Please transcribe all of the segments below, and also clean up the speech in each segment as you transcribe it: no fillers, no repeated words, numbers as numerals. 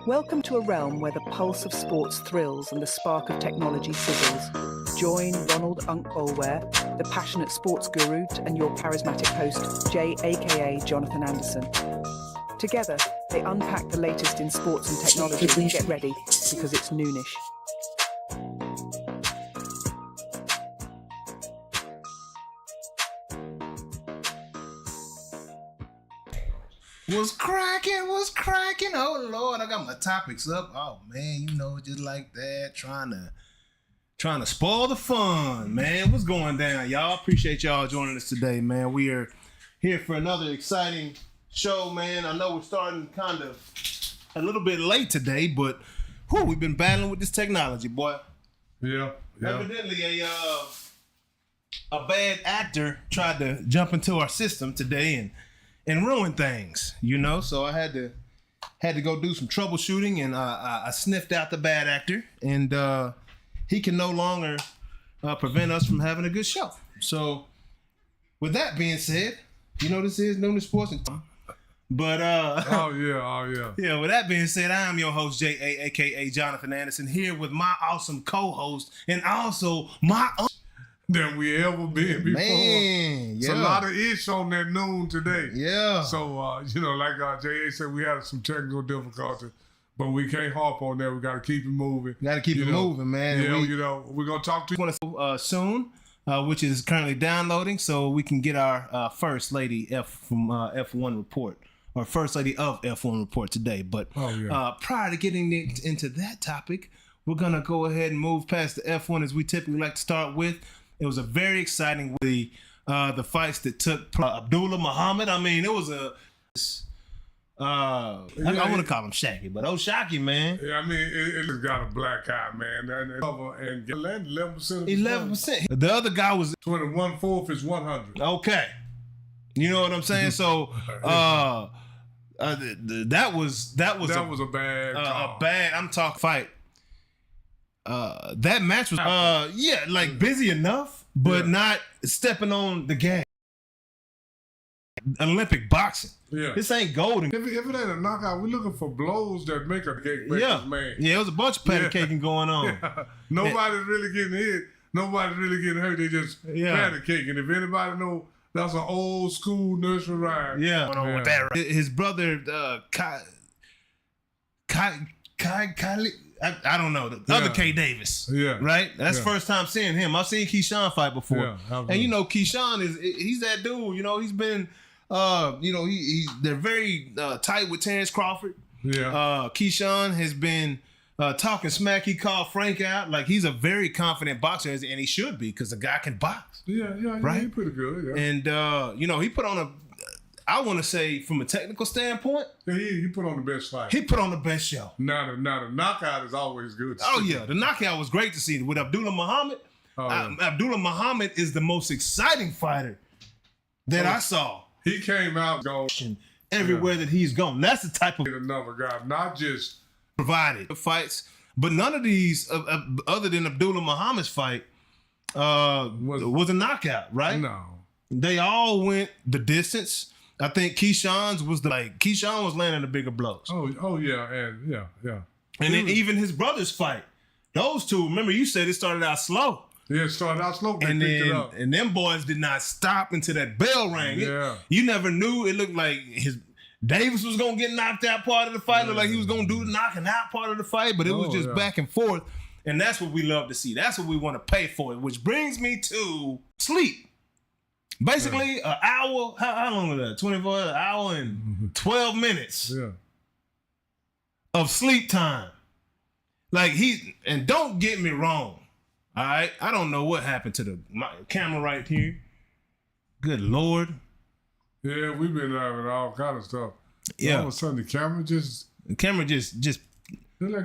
Welcome to a realm where the pulse of sports thrills and the spark of technology sizzles. Join Ronald Boleware, the passionate sports guru, and your charismatic host, Jay aka Jonathan Anderson. Together, they unpack the latest in sports and technology. Get ready, because it's Noonish. What's cracking? Oh Lord, I got my topics up. Oh man, just like that, trying to spoil the fun, man. What's going down, y'all? Appreciate y'all joining us today, man. We are here for another exciting show, man. I know we're starting kind of a little bit late today, but we've been battling with this technology, boy. Yeah. Evidently, a bad actor tried to jump into our system today and ruin things, So I had to go do some troubleshooting, and I sniffed out the bad actor, and he can no longer prevent us from having a good show. So with that being said, this is Noonish Sports and Tech. But oh yeah. Yeah, with that being said, I am your host, J.A., aka Jonathan Anderson, here with my awesome co-host and also my than we ever been before. Man, It's a lot of ish on that noon today. Yeah. So, like J.A. said, we had some technical difficulties, but we can't harp on that. We got to keep it moving. Got to keep it moving, man. Yeah, we're going to talk to you soon, which is currently downloading, so we can get our First Lady from F1 Report, or First Lady of F1 Report today. But prior to getting into that topic, we're going to go ahead and move past the F1 as we typically like to start with. It was a very exciting the fights that took Abdullah Muhammad. I mean, it was I want to call him Shaggy, but Shaggy, man. Yeah, I mean, it got a black eye, man. And 11%. 11%. The other guy was 21/4 is 100. Okay, you know what I'm saying? So that was a bad call. I'm talking fight. That match was busy enough, but not stepping on the gas. Olympic boxing. Yeah. This ain't golden. If it ain't a knockout, we're looking for blows that make a cake man. Yeah, it was a bunch of patty caking going on. Yeah. Nobody's really getting hit. Nobody's really getting hurt. They just patty caking. If anybody know, that's an old school nursery rhyme. Yeah. With that, right? His brother, Kylie. I don't know. The other K Davis. Yeah. Right? That's the first time seeing him. I've seen Keyshawn fight before. Yeah, and Keyshawn he's that dude, he's been they're very tight with Terrence Crawford. Yeah. Keyshawn has been talking smack. He called Frank out. Like, he's a very confident boxer, and he should be, because the guy can box. Yeah, right? He's pretty good. Yeah. And he put on I want to say, from a technical standpoint, he put on the best fight. He put on the best show. Now the knockout is always good. The knockout was great to see with Abdullah Muhammad. Abdullah Muhammad is the most exciting fighter that I saw. He came out going everywhere that he's gone. That's the type of another guy, not just provided fights, but none of these, other than Abdullah Muhammad's fight, was a knockout, right? No, they all went the distance. I think Keyshawn was landing the bigger blows. Oh yeah, and yeah. And then even his brother's fight, those two. Remember, you said it started out slow. Yeah, it started out slow. And them boys did not stop until that bell rang. Yeah, you never knew. It looked like Davis was gonna get knocked out part of the fight. Looked like he was gonna do the knocking out part of the fight, but it was just back and forth. And that's what we love to see. That's what we want to pay for. Which brings me to sleep. Basically, an hour. How long was that? 24 an hour and 12 minutes of sleep time. Like, and don't get me wrong. All right, I don't know what happened to my camera right here. Good Lord. Yeah, we've been having all kind of stuff. Yeah. All of a sudden, the camera just looked like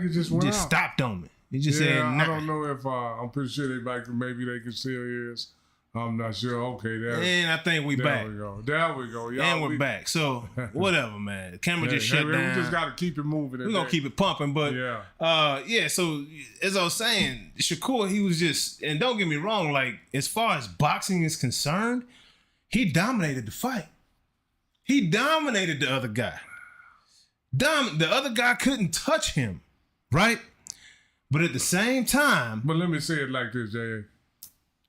it just went out. Stopped on me. It just said. I don't know if I'm pretty sure maybe they can still hear us. I'm not sure. Okay, and I think we back. There we go. Y'all, and we're back. So whatever, man. The camera just shut down. We just got to keep it moving. We're gonna keep it pumping, but So as I was saying, Shakur, he was just, and don't get me wrong, like, as far as boxing is concerned, he dominated the fight. He dominated the other guy. The other guy couldn't touch him, right? But at the same time... But let me say it like this, Jay.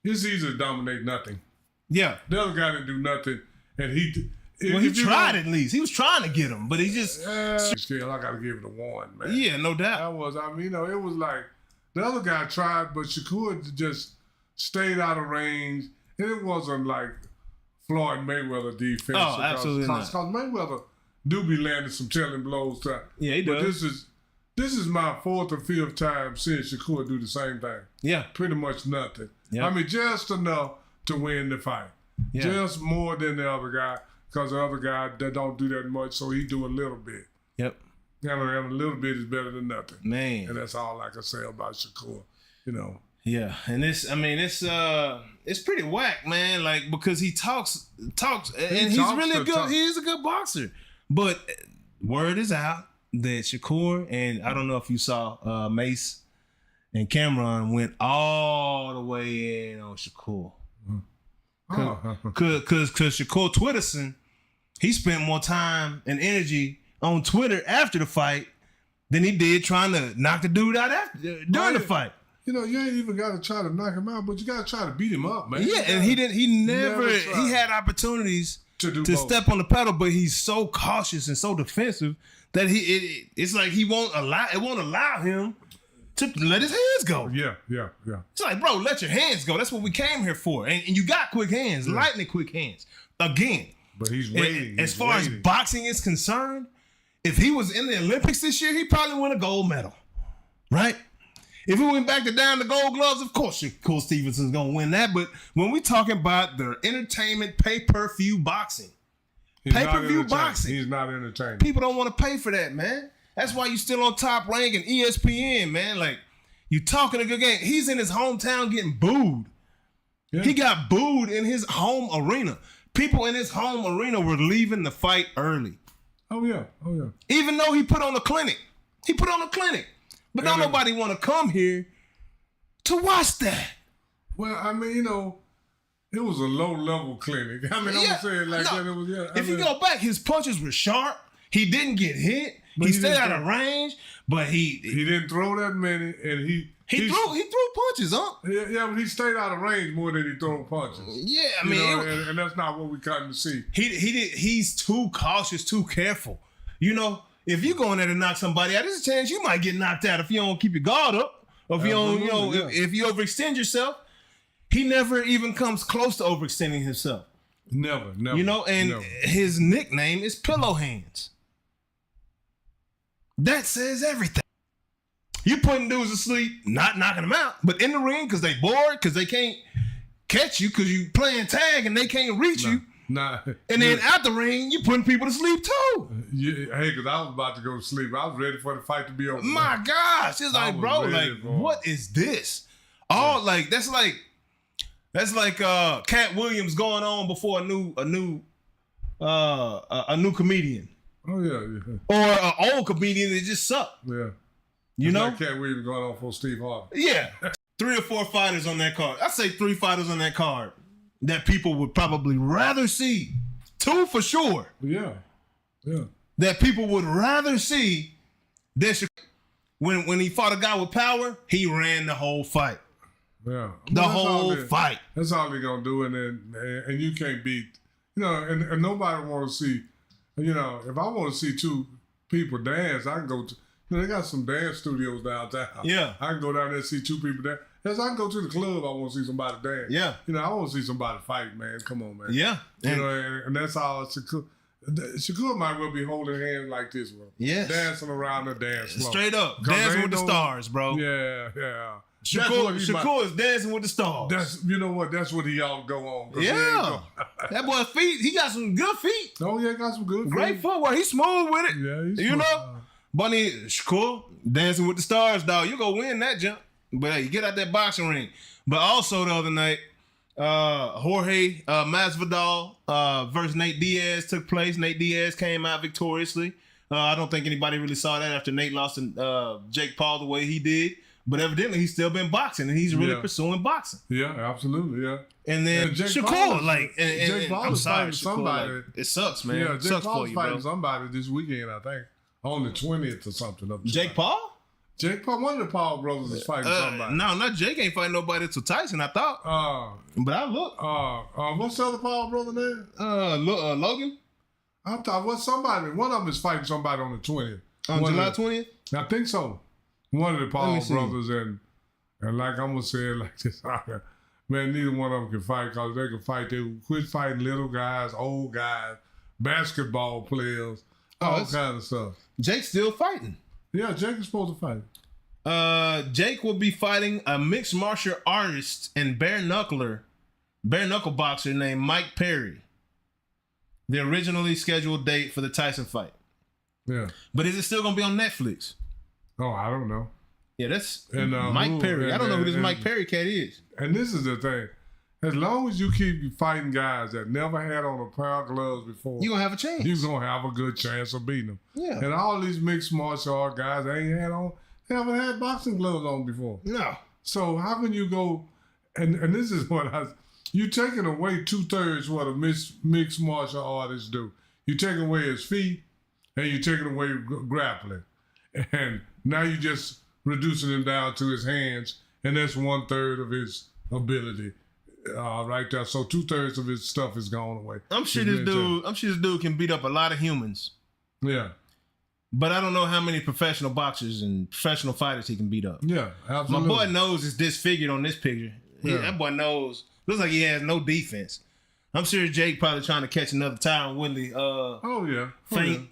It's easy to dominate nothing. Yeah. The other guy didn't do nothing, and he... Well, he tried at least. He was trying to get him, but he just... Still, I got to give it a 1, man. Yeah, no doubt. It was like the other guy tried, but Shakur just stayed out of range. And it wasn't like Floyd Mayweather defense. Oh, absolutely not. Because Mayweather do be landing some telling blows. Yeah, he does. But this is my 4th or 5th time seeing Shakur do the same thing. Yeah. Pretty much nothing. Yep. I mean, just enough to win the fight. Yeah. Just more than the other guy. Because the other guy that don't do that much, so he do a little bit. Yep. And a little bit is better than nothing. Man. And that's all I can say about Shakur, Yeah, and it's pretty whack, man. Like, because he talks, and he's really good. He's a good boxer. But word is out that Shakur, and I don't know if you saw Mace and Cameron went all the way in on Shakur. Cause Shakur Twitterson, he spent more time and energy on Twitter after the fight than he did trying to knock the dude out during the fight. You ain't even got to try to knock him out, but you got to try to beat him up, man. Yeah, and he had opportunities to step on the pedal, but he's so cautious and so defensive that it's like it won't allow him to let his hands go. Yeah. It's like, bro, let your hands go. That's what we came here for. And you got quick hands, lightning quick hands. Again. But he's waiting. As far as boxing is concerned, if he was in the Olympics this year, he probably win a gold medal. Right? If we went back to down the gold gloves, of course Shakur Stevenson's going to win that. But when we talking about the entertainment pay-per-view boxing, he's not entertaining. People don't want to pay for that, man. That's why you still on Top Rank and ESPN, man. Like, you talking a good game. He's in his hometown getting booed. Yeah. He got booed in his home arena. People in his home arena were leaving the fight early. Oh, yeah. Even though he put on a clinic. But don't nobody want to come here to watch that. Well, I mean, it was a low-level clinic. I mean, I'm saying like that. It was, if you go back, his punches were sharp. He didn't get hit. He stayed out of range, but he didn't throw that many, and he threw punches, huh? Yeah, but he stayed out of range more than he threw punches. Yeah, I mean, and that's not what we come to see. He's too cautious, too careful. If you go in there to knock somebody out, there's a chance you might get knocked out if you don't keep your guard up, or if you don't, if you overextend yourself. He never even comes close to overextending himself. Never. His nickname is Pillow Hands. That says everything. You putting dudes to sleep, not knocking them out, but in the ring because they bored, because they can't catch you, because you playing tag and they can't reach you. Nah. And then out the ring, you putting people to sleep too. Yeah, hey, because I was about to go to sleep. I was ready for the fight to be over. My gosh. It's like, bro, what is this? That's like Cat Williams going on before a new comedian. Oh yeah. Or an old comedian that just sucked. Yeah. Like Cat Williams going on for Steve Harvey. Yeah. 3 or 4 fighters on that card. I'd say 3 fighters on that card that people would probably rather see. 2 for sure. Yeah. That people would rather see. When he fought a guy with power, he ran the whole fight. Yeah. The whole fight. That's all they're going to do. And you can't beat, and nobody want to see, if I want to see 2 people dance, I can go to, they got some dance studios downtown. Yeah. I can go down there and see 2 people dance. Yes, I can go to the club, I want to see somebody dance. Yeah. I want to see somebody fight, man. Come on, man. Yeah. And that's all Shakur might well be holding hands like this, bro. Yes. Dancing around the dance floor. Straight up. Dancing with the stars, bro. Yeah. Shakur is dancing with the stars. That's what he ought to go on. Yeah. That boy's feet, he got some good feet. Oh, yeah, got some good feet. Great footwork. He's smooth with it. Yeah, he's smooth. Bunny, Shakur, dancing with the stars, dog. You go win that jump. But hey, you get out that boxing ring. But also the other night, Jorge Masvidal versus Nate Diaz took place. Nate Diaz came out victoriously. I don't think anybody really saw that after Nate lost to Jake Paul the way he did. But evidently, he's still been boxing, and he's really pursuing boxing. Yeah, absolutely, yeah. And then Shakur, Jake Paul I'm is sorry, fighting somebody. It sucks, man. Yeah, It Jake sucks Paul's for you, fighting bro. somebody this weekend, I think. on the 20th or something. Up Jake Paul? Jake Paul, one of the Paul brothers is fighting somebody. No, not Jake ain't fighting nobody till Tyson, I thought. But I look. What's the other Paul brother name? Logan? I thought one of them is fighting somebody on the 20th. On July 20th? I think so. One of the Paul brothers, and like I'm gonna say it like this, man, neither one of them can fight because they can fight. They quit fighting little guys, old guys, basketball players, all kind of stuff. Jake's still fighting. Yeah, Jake is supposed to fight. Jake will be fighting a mixed martial artist and bare knuckle boxer named Mike Perry. The originally scheduled date for the Tyson fight. Yeah. But is it still going to be on Netflix? Oh, I don't know. Yeah, that's Mike Perry. I don't know who this Mike Perry cat is. And this is the thing. As long as you keep fighting guys that never had on a pair of gloves before, you're going to have a chance. You're going to have a good chance of beating them. Yeah. And all these mixed martial art guys they haven't had boxing gloves on before. No. So how can you go, and this is what you're taking away 2/3 what a mixed martial artist do. You're taking away his feet and you're taking away grappling. And now you're just reducing him down to his hands, and that's 1/3 of his ability. Right there. So 2/3 of his stuff is gone away. I'm sure this dude can beat up a lot of humans. Yeah. But I don't know how many professional boxers and professional fighters he can beat up. Yeah, absolutely. My boy nose is disfigured on this picture. That boy nose looks like he has no defense. I'm sure Jake probably trying to catch another Tyron Woodley.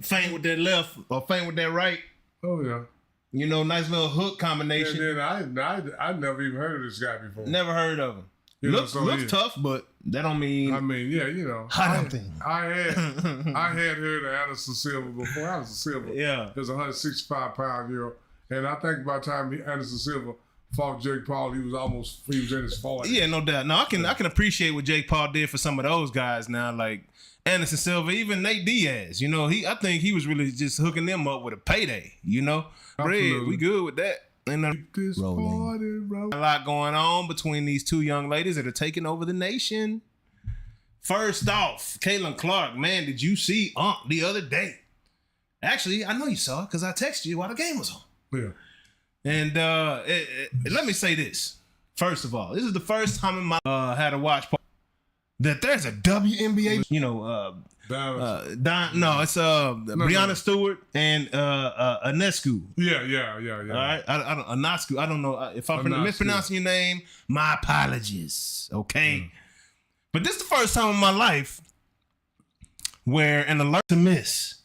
Feint with that left or feint with that right. Oh yeah. You know, nice little hook combination. And then I never even heard of this guy before. Never heard of him. Looks tough, but that don't mean. I mean, yeah, you know. I had heard of Anderson Silva before. Anderson Silva is a 165-pound hero, and I think by the time Anderson Silva fought Jake Paul, he was in his 40s. Yeah, no doubt. No, I can appreciate what Jake Paul did for some of those guys now, like Anderson Silva, even Nate Diaz. You know, I think he was really just hooking them up with a payday. You know, Red, we good with that. And this party, bro. A lot going on between these two young ladies that are taking over the nation. First off, Caitlin Clark, man, did you see the other day? Actually, I know you saw it because I texted you while the game was on. Yeah. And let me say this. First of all, this is the first time in my had a watch party that there's a WNBA, you know, it's Breonna Stewart and Anescu. Yeah. All right, Anescu. I don't know if I'm mispronouncing your name. My apologies. Okay, but this is the first time in my life where an alert to miss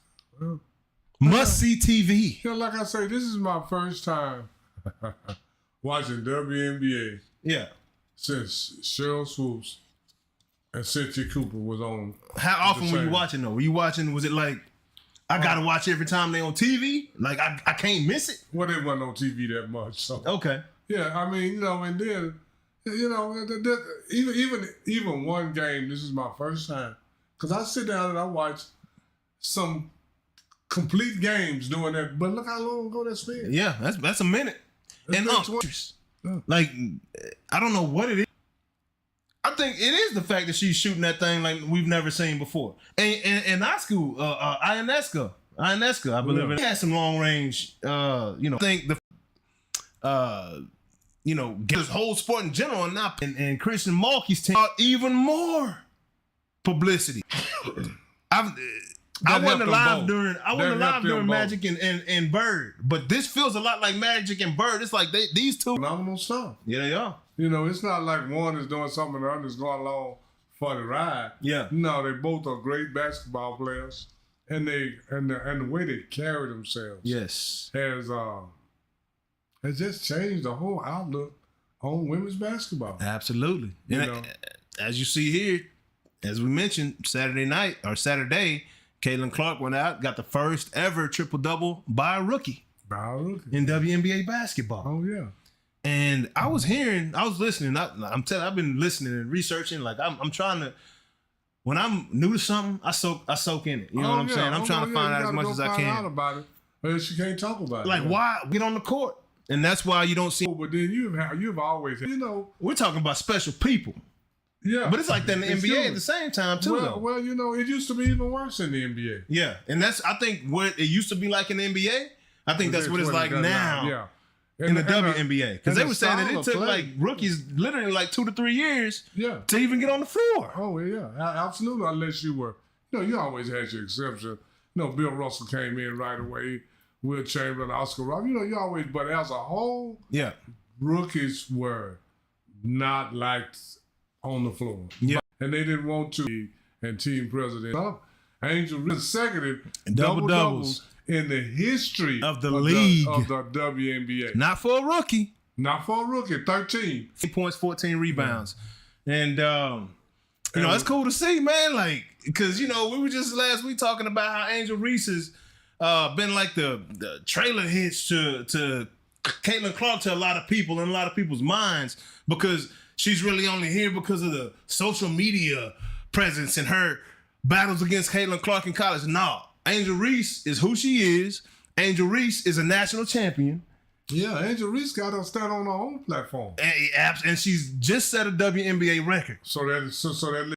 must see TV. You know, like I say, this is my first time watching WNBA. Yeah, since Cheryl Swoops and Cynthia Cooper was on. How often were you watching though? Were you watching? Was it like I gotta watch every time they on TV? Like I can't miss it. Well, they wasn't on TV that much. So okay. Yeah, I mean, you know, and then you know, even one game. This is my first time because I sit down and I watch some complete games doing that. But look how long ago that's been. Yeah, that's a minute. That's and like I don't know what it is. I think it is the fact that she's shooting that thing like we've never seen before. And Ionescu, I believe it. He had some long range, you know, I think you know, get this whole sport in general and Christian Mulkey's team even more publicity. I wasn't alive during Magic and Bird, but this feels a lot like Magic and Bird. It's like these two phenomenal stuff. Yeah, they are. You know, it's not like one is doing something and the other is going along for the ride. Yeah. No, they both are great basketball players, and the way they carry themselves, has just changed the whole outlook on women's basketball. Absolutely. And as you see here, as we mentioned, Saturday, Caitlin Clark went out, got the first ever triple-double by a rookie in WNBA basketball. Oh, yeah. And I was listening. I've been listening and researching. Like I'm trying to, when I'm new to something, I soak in it. You know what I'm saying? I'm trying to find out as much as I can. Out about it, or else you can't talk about it. Like why get on the court? And that's why you don't see. But then you've always, you know, we're talking about special people. Yeah. But it's like that in the It's NBA human. at the same time too, though. Well, you know, it used to be even worse in the NBA. Yeah, and that's I think what it used to be like in the NBA. I think that's what it's like now. Yeah. In the WNBA, because they were saying that it took play. like rookies literally like 2 to 3 years Yeah. to even get on the floor. Oh, yeah. Absolutely. Unless you were, you always had your exception. Bill Russell came in right away. Will Chamberlain, Oscar Robertson. You always, but as a whole, Yeah. rookies were not liked on the floor. Yeah. And they didn't want to. And team president, Angel consecutive Double-doubles in the history of the league. of the WNBA. Not for a rookie. Not for a rookie, 13. 8 points, 14 rebounds. And, it's cool to see, man. Like, because, we were just last week talking about how Angel Reese has been like the trailer hitch to Caitlin Clark to a lot of people in a lot of people's minds, because she's really only here because of the social media presence and her battles against Caitlin Clark in college. No, Angel Reese is who she is. Angel Reese is a national champion. Yeah, Angel Reese got to stand on her own platform. And she's just set a WNBA record. So that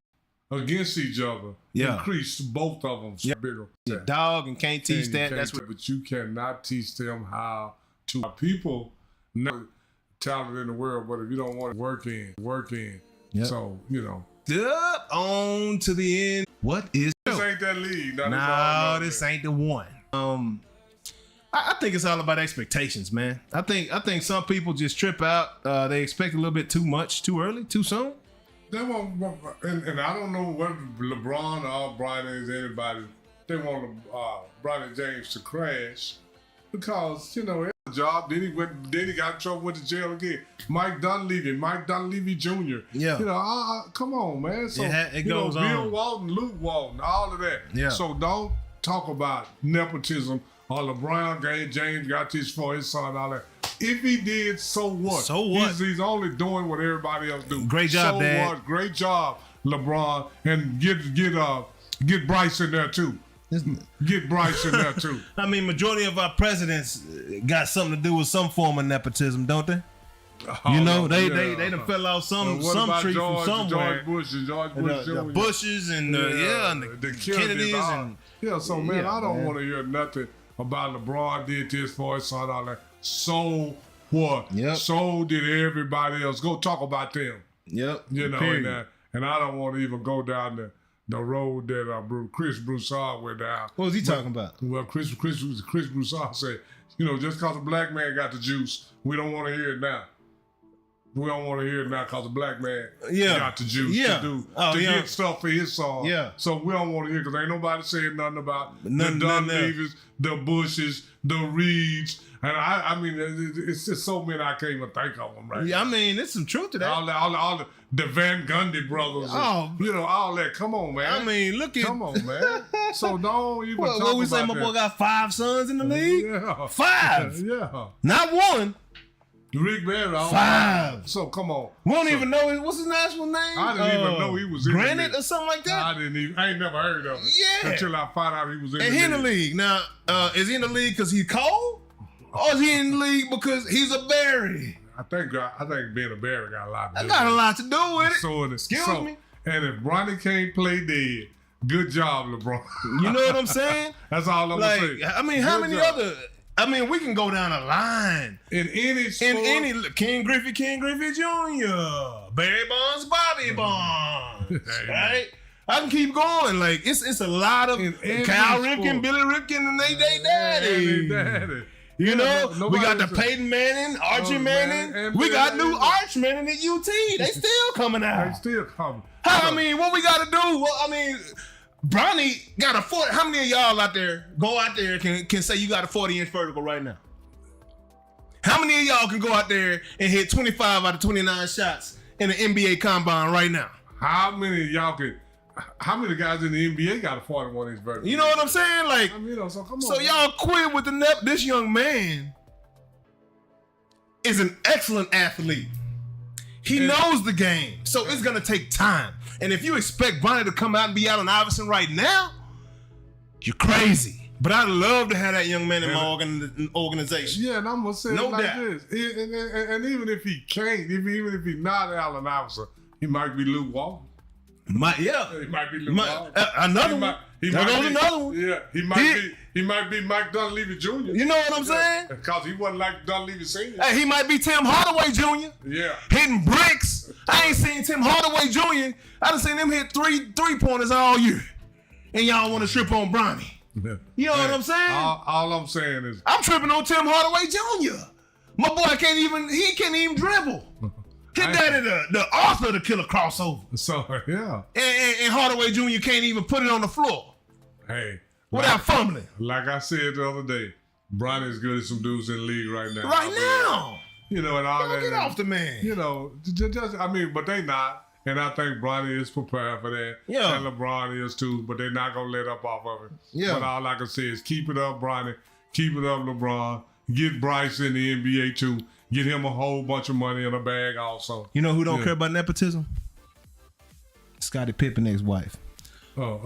against each other, increased both of them. Yeah. Bigger. Dog and can't teach that. That's what. But you cannot teach them how to. People know talent in the world, but if you don't want to work in. Yep. So Up on to the end. What is this? Ain't that league? No, this ain't the one. I think it's all about expectations, man. I think some people just trip out. They expect a little bit too much, too early, too soon. They want, and I don't know what LeBron or Bronny is anybody. They want Bronny James to crash because he had a job. Then he got in trouble, went to jail again. Mike Dunleavy Jr. Yeah. Come on, man. So it goes on. Bill Walton, Luke Walton, all of that. Yeah. So don't talk about nepotism or LeBron James got this for his son, all that. If he did, so what? So what? He's only doing what everybody else do. Great job, so Dad. What? Great job, LeBron, and get Bryce in there too. Get Bryce in there too. I mean, majority of our presidents got something to do with some form of nepotism, don't they? They done fell out some tree from somewhere. George Bush Jr. The Bushes and the Kennedys and So man, I don't want to hear nothing about LeBron did this for his son, all that. So what? Yep. So did everybody else. Go talk about them. Yep. And I don't want to even go down the road that Chris Broussard went down. What was he talking about? Well, Chris Broussard said, just because a black man got the juice, we don't want to hear it now. We don't want to hear it now because a black man got the juice to get stuff for his son. Yeah. So we don't want to hear, because ain't nobody saying nothing about the Dunleavys, the Bushes, the Reeds. And I mean, it's just so many I can't even think of them right now. I mean, there's some truth to that. All the Van Gundy brothers. All that. Come on, man. I mean, come on, man. So don't even talk about what we say, my boy got 5 sons in the league? Yeah. 5? Yeah. Not 1. Rick Barry. 5. So come on. We don't even know what's his national name. I didn't even know he was in Granite the league. or something like that. I ain't never heard of it. Yeah. Until I found out he was in the league. And he in the league. Now, is he in the league because he's cold? Or is he in the league because he's a Barry? I think being a Barry got a lot to do with it. That got a lot to do with it. So, Excuse me. And if Bronny can't play dead, good job, LeBron. You know what I'm saying? That's all I'm going to say. I mean, how many other... I mean, we can go down a line. In any sport. King Griffey Jr., Barry Bonds, Bobby Bonds, right? I can keep going. Like, it's a lot of Cal Ripken, Billy Ripken, and they daddy. We got the Peyton Manning, Archie Manning. We got new Arch Manning at UT. They still coming out. They still coming. I mean, what we got to do? Well, I mean... Bronny got a 40. How many of y'all out there can say you got a 40-inch vertical right now? How many of y'all can go out there and hit 25 out of 29 shots in the NBA combine right now? How many of y'all how many guys in the NBA got a 41-inch vertical? You know what I'm saying? Like, so come on. So y'all quit with this young man is an excellent athlete. He knows the game. So it's going to take time. And if you expect Bronny to come out and be Allen Iverson right now, you're crazy. But I'd love to have that young man in my organization. Yeah, and I'm going to say it like this. And even if he can't, even if he's not Allen Iverson, He might be Luke Walton. He might be Luke Walton. Another one. Another one. Yeah, he might be Mike Dunleavy Jr. You know what I'm saying? Because he wasn't like Dunleavy Sr. Hey, he might be Tim Hardaway Jr. Yeah. Hitting bricks. I ain't seen Tim Hardaway Jr. I done seen him hit three-pointers all year. And y'all want to trip on Bronny. Yeah. You know what I'm saying? All I'm saying is I'm tripping on Tim Hardaway Jr. My boy can't even dribble. Hit that in the author of the killer crossover. So, yeah. And Hardaway Jr. can't even put it on the floor. Hey. Without fumbling. Like I said the other day, Bronny's good as some dudes in the league right now. Right now. You know, and all that. Get off the man. You know, but they not. And I think Bronny is prepared for that. Yeah. And LeBron is too, but they're not going to let up off of it. Yeah. But all I can say is keep it up, Bronny. Keep it up, LeBron. Get Bryce in the NBA too. Get him a whole bunch of money in a bag also. You know who don't care about nepotism? Scottie Pippen's ex-wife. Oh.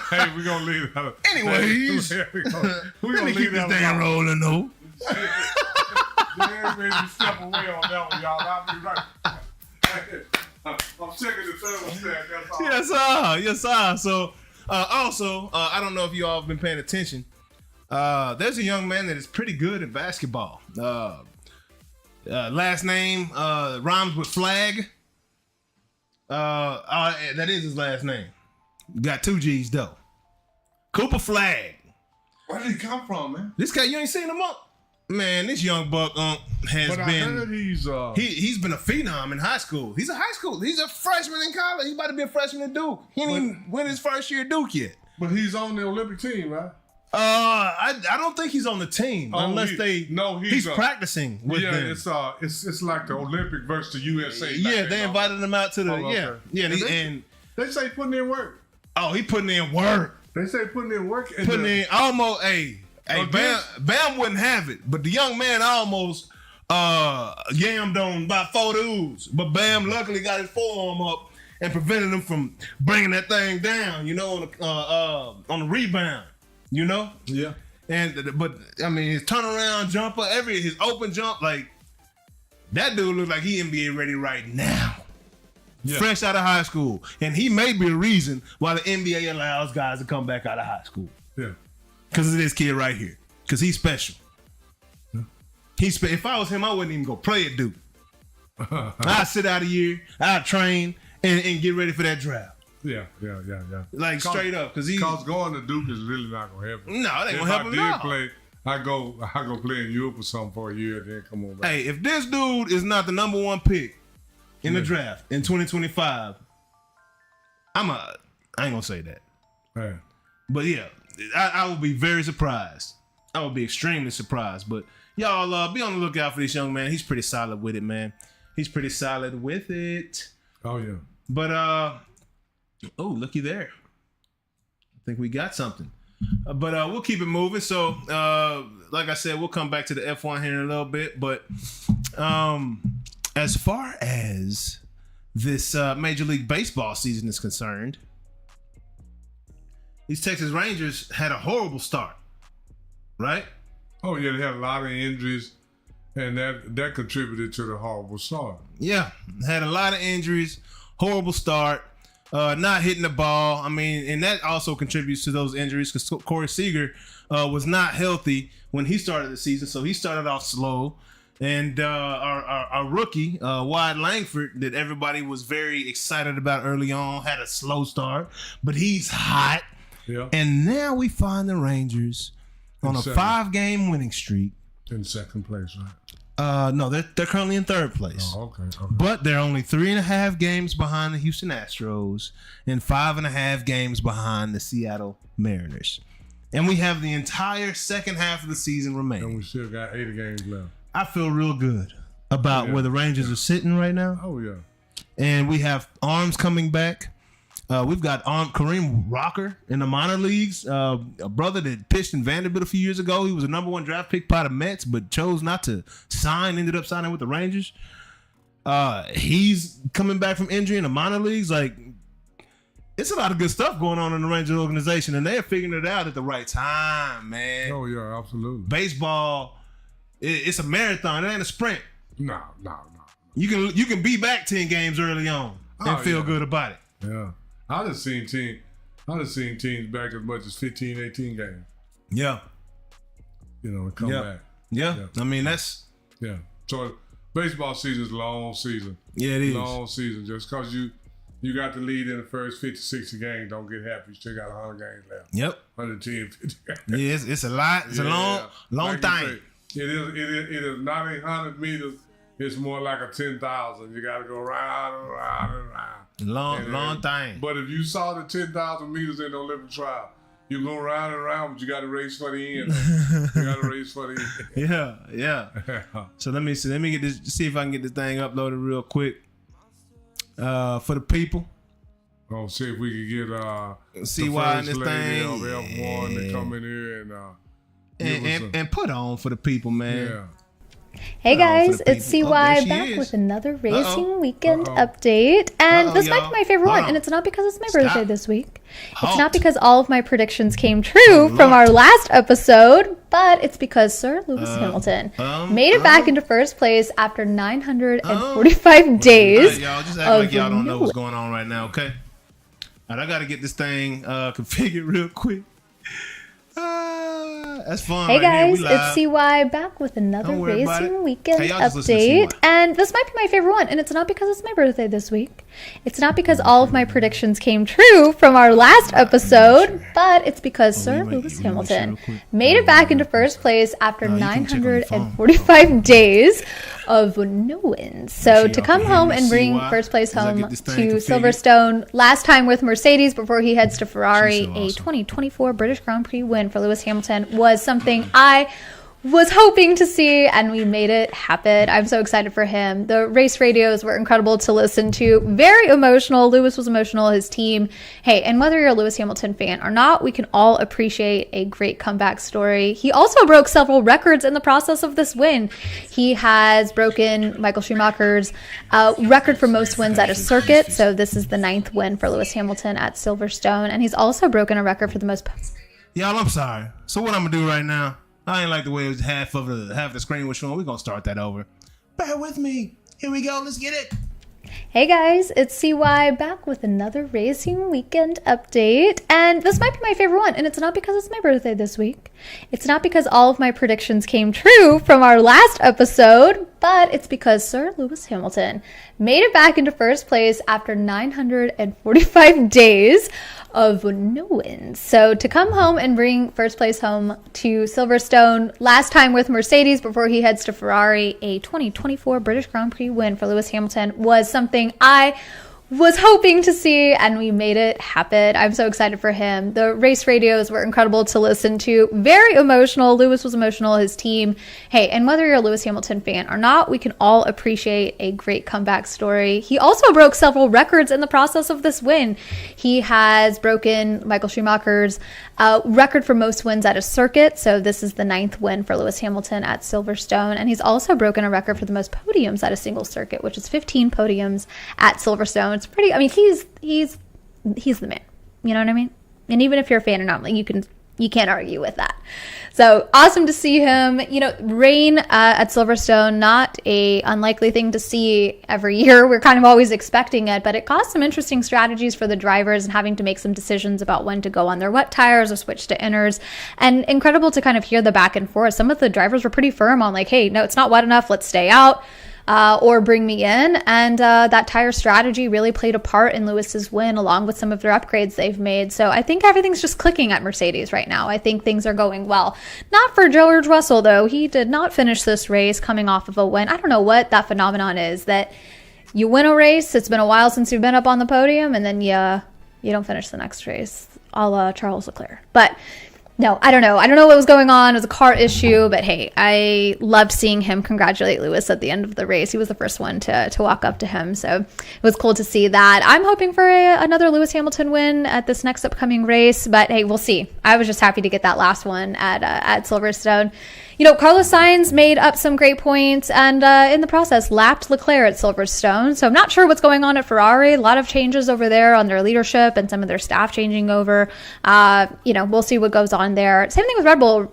Hey, we're going to leave that. Anyways. We're Let me keep this damn rolling though. Yeah, maybe step away on that one, y'all. I'll be right. I'm checking the thermostat. That's all. Yes, sir. So, also, I don't know if you all have been paying attention. There's a young man that is pretty good at basketball. Last name rhymes with Flagg. That is his last name. Got 2 G's though. Cooper Flagg. Where did he come from, man? This guy, you ain't seen him up. Man, this young buck has But been. I heard he's been a phenom in high school. He's a freshman in college. He's about to be a freshman at Duke. He ain't even win his first year at Duke yet. But he's on the Olympic team, right? I don't think he's on the team unless he's practicing with them. It's like the Olympic versus the USA. Yeah, they invited him out to the and they say putting in work. Oh, he putting in work. They say putting in work. In almost Bam wouldn't have it, but the young man almost yammed on about 4 dudes. But Bam luckily got his forearm up and prevented him from bringing that thing down. You know, on the rebound. You know? Yeah. But I mean, his turnaround jumper, his open jump, like that dude looks like he NBA ready right now. Yeah. Fresh out of high school, and he may be the reason why the NBA allows guys to come back out of high school. Yeah. Because of this kid right here. Because he's special. Yeah. If I was him, I wouldn't even go play at Duke. I'd sit out a year, I'd train, and get ready for that draft. Yeah. Like straight up. Because going to Duke is really not going to help him. No, it ain't going to help him at all. Play, I go play in Europe or something for a year, then come on back. Hey, if this dude is not the number 1 pick in the draft in 2025, I ain't going to say that. Yeah. But yeah. I would be very surprised. I would be extremely surprised. But y'all be on the lookout for this young man. He's pretty solid with it, man. He's pretty solid with it. Oh, yeah. But, looky there. I think we got something. But we'll keep it moving. So, like I said, we'll come back to the F1 here in a little bit. But as far as this Major League Baseball season is concerned, these Texas Rangers had a horrible start, right? Oh, yeah, they had a lot of injuries, and that contributed to the horrible start. Yeah, had a lot of injuries, horrible start, not hitting the ball. I mean, and that also contributes to those injuries because Corey Seager was not healthy when he started the season, so he started off slow. And our rookie, Wyatt Langford, that everybody was very excited about early on, had a slow start, but he's hot. Yeah. And now we find the Rangers on a 5-game winning streak. In second place, right? No, they're currently in 3rd place. Oh, okay. But they're only 3.5 games behind the Houston Astros and 5.5 games behind the Seattle Mariners. And we have the entire second half of the season remaining. And we still got 80 games left. I feel real good about where the Rangers are sitting right now. Oh, yeah. And we have arms coming back. We've got Kareem Rocker in the minor leagues, a brother that pitched in Vanderbilt a few years ago. He was a number 1 draft pick by the Mets, but chose not to sign, ended up signing with the Rangers. He's coming back from injury in the minor leagues. Like, it's a lot of good stuff going on in the Rangers organization, and they're figuring it out at the right time, man. Oh, yeah, absolutely. Baseball, it's a marathon. It ain't a sprint. No. you can be back 10 games early on and feel good about it. Yeah. I done seen teams back as much as 15, 18 games. Yeah. And come back. Yeah. I mean, that's... Yeah. So baseball season is a long season. Yeah, it is. Long season. Just because you got the lead in the first 50, 60 games, don't get happy. You still got 100 games left. Yep. 110, 50 games. Yeah, it's a lot. It's a long like thing. Say, it is not 800 meters. It's more like a 10,000. You got to go round and round and round. Long thing. But if you saw the 10,000 meters in the Olympic trial, you go round and round, but you got to race for the end. You got to race for the end. Yeah. So let me see. Let me get this. See if I can get this thing uploaded real quick. For the people. Oh, see if we can get see the why first in this lady thing of F1 to come in here and put on for the people, man. Yeah. Hey guys, it's there CY she back is. with another Racing Weekend update. And this might be my favorite one, and it's not because it's my birthday this week. It's not because all of my predictions came true from our last episode, but it's because Sir Lewis Hamilton made it back into first place after 945 days. Y'all just act like y'all don't know what's going on right now, okay? All right, I got to get this thing configured real quick. That's fun. Hey right guys, it's CY back with another Racing Weekend update. And this might be my favorite one, and it's not because it's my birthday this week. It's not because all of my predictions came true from our last episode, but it's because Sir Lewis Hamilton made it back into first place after 945 days of no wins. So to come home and bring first place home to Silverstone, last time with Mercedes before he heads to Ferrari, a 2024 British Grand Prix win for Lewis Hamilton was something I was hoping to see, and we made it happen. I'm so excited for him. The race radios were incredible to listen to. Very emotional. Lewis was emotional, his team. Hey, and whether you're a Lewis Hamilton fan or not, we can all appreciate a great comeback story. He also broke several records in the process of this win. He has broken Michael Schumacher's record for most wins at a circuit. So this is the 9th win for Lewis Hamilton at Silverstone. And he's also broken a record for the most... Y'all, I'm sorry. So what I'm going to do right now, I ain't like the way it was half the screen was showing. We're going to start that over. Bear with me. Here we go. Let's get it. Hey guys, it's CY back with another Racing Weekend update. And this might be my favorite one, and it's not because it's my birthday this week. It's not because all of my predictions came true from our last episode, but it's because Sir Lewis Hamilton made it back into first place after 945 days of no wins. So to come home and bring first place home to Silverstone, last time with Mercedes before he heads to Ferrari, a 2024 British Grand Prix win for Lewis Hamilton was something I was hoping to see, and we made it happen. I'm so excited for him. The race radios were incredible to listen to. Very emotional. Lewis was emotional, his team. Hey, and whether you're a Lewis Hamilton fan or not, we can all appreciate a great comeback story. He also broke several records in the process of this win. He has broken Michael Schumacher's record for most wins at a circuit. So this is the 9th win for Lewis Hamilton at Silverstone. And he's also broken a record for the most podiums at a single circuit, which is 15 podiums at Silverstone. It's pretty, I mean, he's the man. You know what I mean? And even if you're a fan or not, like you can't argue with that. So awesome to see him. You know, rain at Silverstone, not a unlikely thing to see every year. We're kind of always expecting it, but it caused some interesting strategies for the drivers and having to make some decisions about when to go on their wet tires or switch to inners. And incredible to kind of hear the back and forth. Some of the drivers were pretty firm on like, hey, no, it's not wet enough. Let's stay out. Or bring me in. And that tire strategy really played a part in Lewis's win, along with some of their upgrades they've made. So I think everything's just clicking at Mercedes right now. I think things are going well. Not for George Russell, though. He did not finish this race coming off of a win. I don't know what that phenomenon is, that you win a race, it's been a while since you've been up on the podium, and then you don't finish the next race, a la Charles Leclerc. But no, I don't know. I don't know what was going on. It was a car issue, but hey, I loved seeing him congratulate Lewis at the end of the race. He was the first one to walk up to him, so it was cool to see that. I'm hoping for another Lewis Hamilton win at this next upcoming race, but hey, we'll see. I was just happy to get that last one at Silverstone. Carlos Sainz made up some great points and in the process lapped Leclerc at Silverstone. So I'm not sure what's going on at Ferrari. A lot of changes over there on their leadership and some of their staff changing over. We'll see what goes on there. Same thing with Red Bull.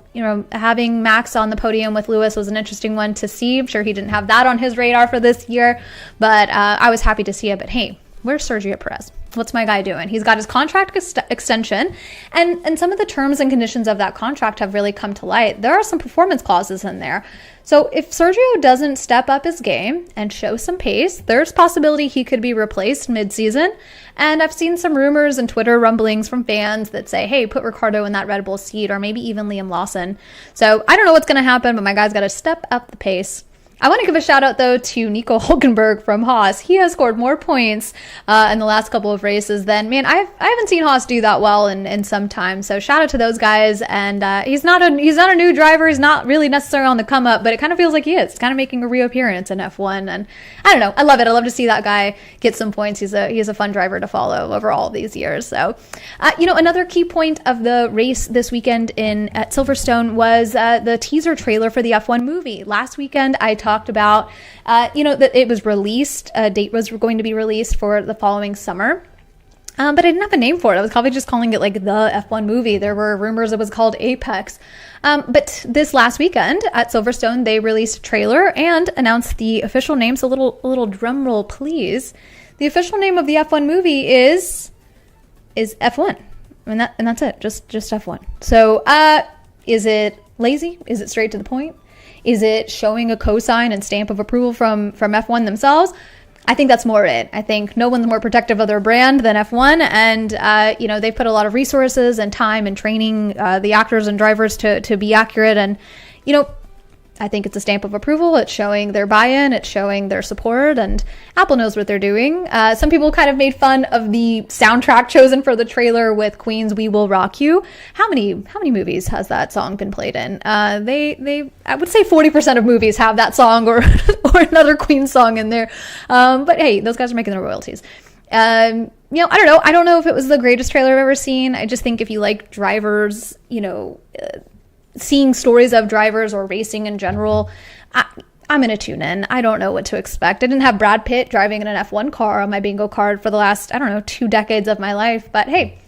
Having Max on the podium with Lewis was an interesting one to see. I'm sure he didn't have that on his radar for this year, but I was happy to see it. But hey, where's Sergio Perez? What's my guy doing? He's got his contract extension, and some of the terms and conditions of that contract have really come to light. There are some performance clauses in there. So if Sergio doesn't step up his game and show some pace, there's possibility he could be replaced mid-season. And I've seen some rumors and Twitter rumblings from fans that say, hey, put Ricciardo in that Red Bull seat, or maybe even Liam Lawson. So I don't know what's going to happen, but my guy's got to step up the pace. I want to give a shout out, though, to Nico Hulkenberg from Haas. He has scored more points in the last couple of races than, man, I haven't seen Haas do that well in some time. So shout out to those guys. And he's not a new driver. He's not really necessarily on the come up, but it kind of feels like he is. He's kind of making a reappearance in F1. And I don't know. I love it. I love to see that guy get some points. He's a fun driver to follow over all these years. So, another key point of the race this weekend at Silverstone was the teaser trailer for the F1 movie. Last weekend, I talked about, that it was released, a date was going to be released for the following summer. But I didn't have a name for it. I was probably just calling it like the F1 movie. There were rumors it was called Apex. But this last weekend at Silverstone, they released a trailer and announced the official name. So a little drum roll, please. The official name of the F1 movie is F1. And that's it. Just F1. So, is it lazy? Is it straight to the point? Is it showing a cosign and stamp of approval from F1 themselves? I think that's more it. I think no one's more protective of their brand than F1, and they put a lot of resources and time and training the actors and drivers to be accurate. And I think it's a stamp of approval. It's showing their buy-in. It's showing their support, and Apple knows what they're doing. Some people kind of made fun of the soundtrack chosen for the trailer with Queen's "We Will Rock You." How many movies has that song been played in? They I would say 40% of movies have that song or another Queen song in there. But hey, those guys are making their royalties. I don't know. I don't know if it was the greatest trailer I've ever seen. I just think if you like drivers, seeing stories of drivers or racing in general, I'm going to tune in. I don't know what to expect. I didn't have Brad Pitt driving in an F1 car on my bingo card for the last, 2 decades of my life. But hey,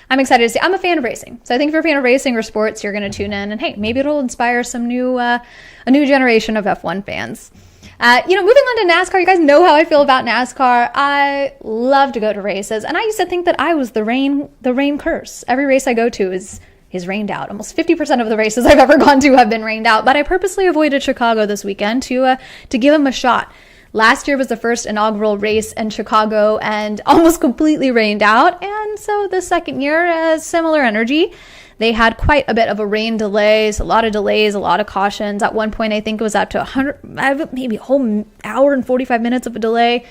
I'm excited to see. I'm a fan of racing. So I think if you're a fan of racing or sports, you're going to tune in. And hey, maybe it'll inspire some a new generation of F1 fans. Moving on to NASCAR, you guys know how I feel about NASCAR. I love to go to races. And I used to think that I was the rain curse. Every race I go to is rained out. Almost 50% of the races I've ever gone to have been rained out, but I purposely avoided Chicago this weekend to give them a shot. Last year was the first inaugural race in Chicago and almost completely rained out, and so the second year has similar energy. They had quite a bit of a rain delay, so a lot of delays, a lot of cautions. At one point, I think it was up to 100, maybe a whole hour and 45 minutes of a delay.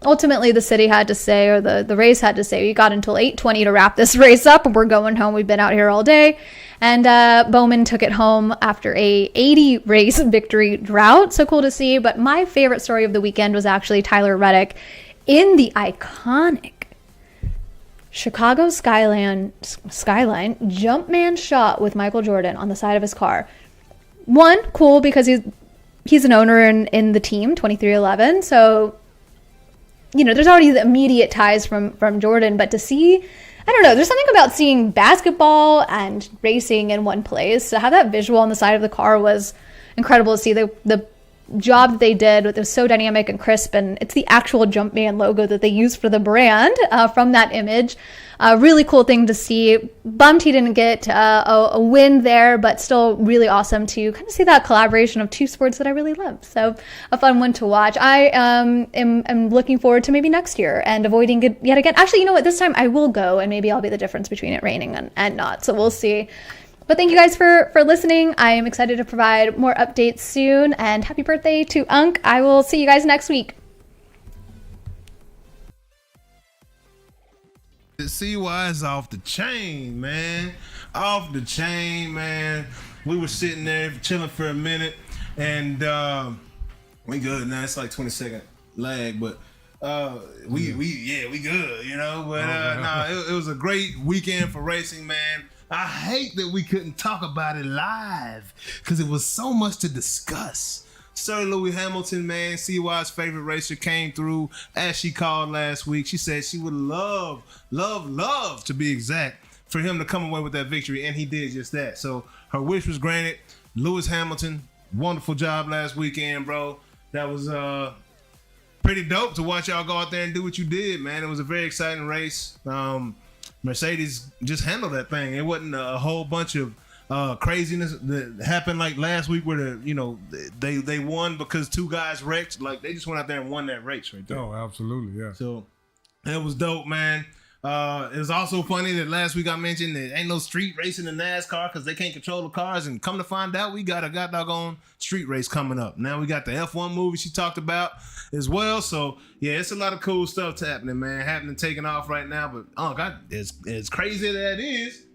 Ultimately, the city had to say, or the race had to say, we got until 8:20 to wrap this race up, and we're going home. We've been out here all day. And Bowman took it home after a 80-race victory drought. So cool to see. But my favorite story of the weekend was actually Tyler Reddick in the iconic Chicago skyline Jumpman shot with Michael Jordan on the side of his car. One, cool because he's an owner in the team, 2311. So there's already the immediate ties from Jordan, but to see, I don't know, there's something about seeing basketball and racing in one place. To have that visual on the side of the car was incredible to see. The job that they did, it was so dynamic and crisp, and it's the actual Jumpman logo that they used for the brand from that image. Really cool thing to see. Bummed he didn't get a win there, but still really awesome to kind of see that collaboration of two sports that I really love. So a fun one to watch. I am looking forward to maybe next year and avoiding it yet again. Actually, you know what? This time I will go, and maybe I'll be the difference between it raining and not. So we'll see. But thank you guys for listening. I am excited to provide more updates soon. And happy birthday to Unc. I will see you guys next week. CY is off the chain, man. Off the chain, man. We were sitting there chilling for a minute, and we good now. It's like 20-second lag, but we good, But it was a great weekend for racing, man. I hate that we couldn't talk about it live because it was so much to discuss. Sir Louis Hamilton, man, CY's favorite racer, came through as she called last week. She said she would love to be exact, for him to come away with that victory, and he did just that. So her wish was granted. Lewis Hamilton, wonderful job last weekend, bro. That was pretty dope to watch y'all go out there and do what you did, man. It was a very exciting race. Mercedes just handled that thing. It wasn't a whole bunch of craziness that happened like last week where they won because two guys wrecked. Like, they just went out there and won that race right there. Oh, absolutely, yeah. So it was dope, man. It was also funny that last week I mentioned that ain't no street racing in NASCAR because they can't control the cars, and come to find out we got a doggone street race coming up. Now we got the F1 movie she talked about as well. So yeah, it's a lot of cool stuff happening, man. Taking off right now. But as crazy as that is,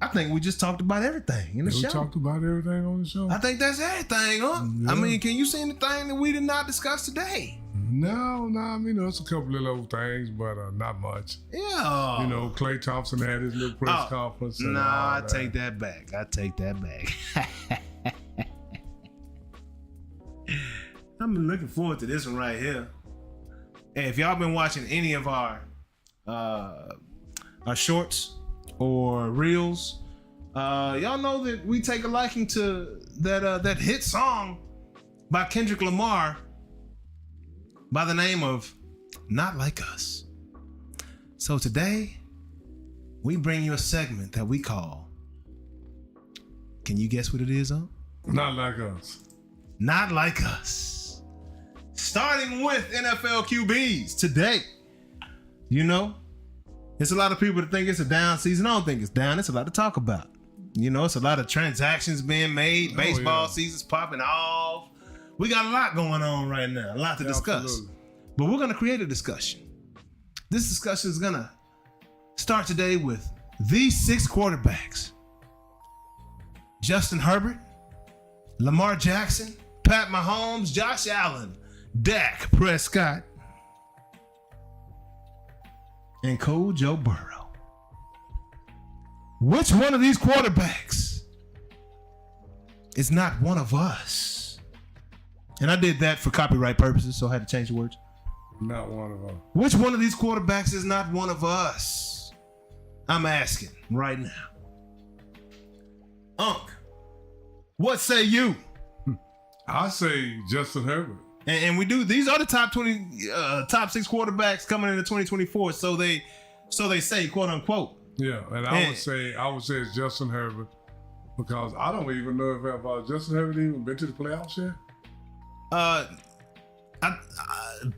I think we just talked about everything in the show. We talked about everything on the show. I think that's everything, huh? Yeah. I mean, can you see anything that we did not discuss today? No, I mean, it's a couple of little things, but not much. Yeah. Klay Thompson had his little press conference. I take that back. I'm looking forward to this one right here. Hey, if y'all been watching any of our shorts or reels, y'all know that we take a liking to that hit song by Kendrick Lamar by the name of Not Like Us. So today, we bring you a segment that we call, can you guess what it is, huh? Not Like Us. Not Like Us. Starting with NFL QBs today. It's a lot of people that think it's a down season. I don't think it's down. It's a lot to talk about. It's a lot of transactions being made. Baseball season's popping off. We got a lot going on right now. A lot to discuss. Absolutely. But we're going to create a discussion. This discussion is going to start today with these 6 quarterbacks: Justin Herbert, Lamar Jackson, Pat Mahomes, Josh Allen, Dak Prescott, and Cold Joe Burrow. Which one of these quarterbacks is not one of us? And I did that for copyright purposes, so I had to change the words. Not one of us. Which one of these quarterbacks is not one of us? I'm asking right now. Unc, what say you? I say Justin Herbert. And we do. These are the top 6 quarterbacks coming into 2024. So they say, quote unquote. Yeah, and I would say it's Justin Herbert, because I don't even know if Justin Herbert even been to the playoffs yet.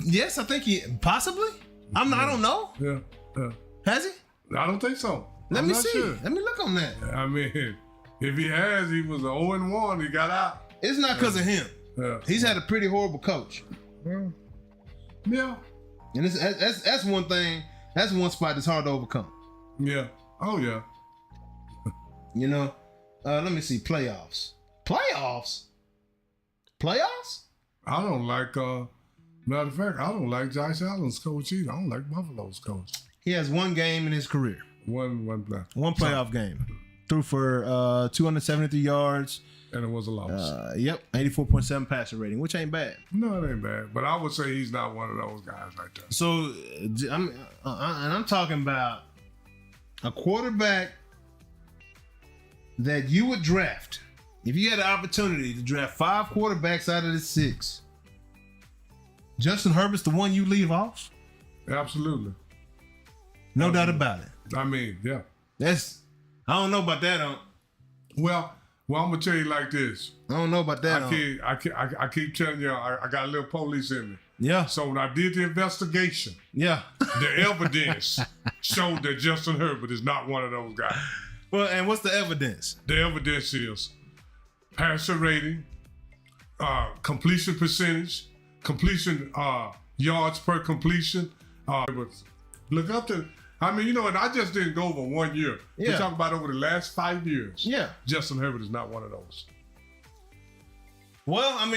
Yes, I think he possibly. I don't know. Yeah. Has he? I don't think so. Let me see. Sure. Let me look on that. I mean, if he has, he was 0-1. He got out. It's not because of him. Yeah. He's had a pretty horrible coach. Yeah. And that's one thing. That's one spot that's hard to overcome. Yeah. Oh yeah. Let me see. Playoffs. I don't like. Matter of fact, I don't like Josh Allen's coach either. I don't like Buffalo's coach. He has one game in his career. One playoff game. Threw for 273 yards. And it was a loss. Yep, 84.7 passer rating, which ain't bad. No, it ain't bad. But I would say he's not one of those guys right there. So, I'm talking about a quarterback that you would draft. If you had the opportunity to draft 5 quarterbacks out of the 6, Justin Herbert's the one you leave off? Absolutely. No doubt about it. I mean, yeah. I don't know about that. Well, I'm gonna tell you like this. I don't know about that. I keep telling you, I got a little police in me. Yeah. So when I did the investigation, yeah, the evidence showed that Justin Herbert is not one of those guys. Well, and what's the evidence? The evidence is passer rating, completion percentage, completion yards per completion. Look up to. I mean, and I just didn't go over 1 year. Yeah. We're talking about over the last 5 years. Yeah. Justin Herbert is not one of those. Well, I'm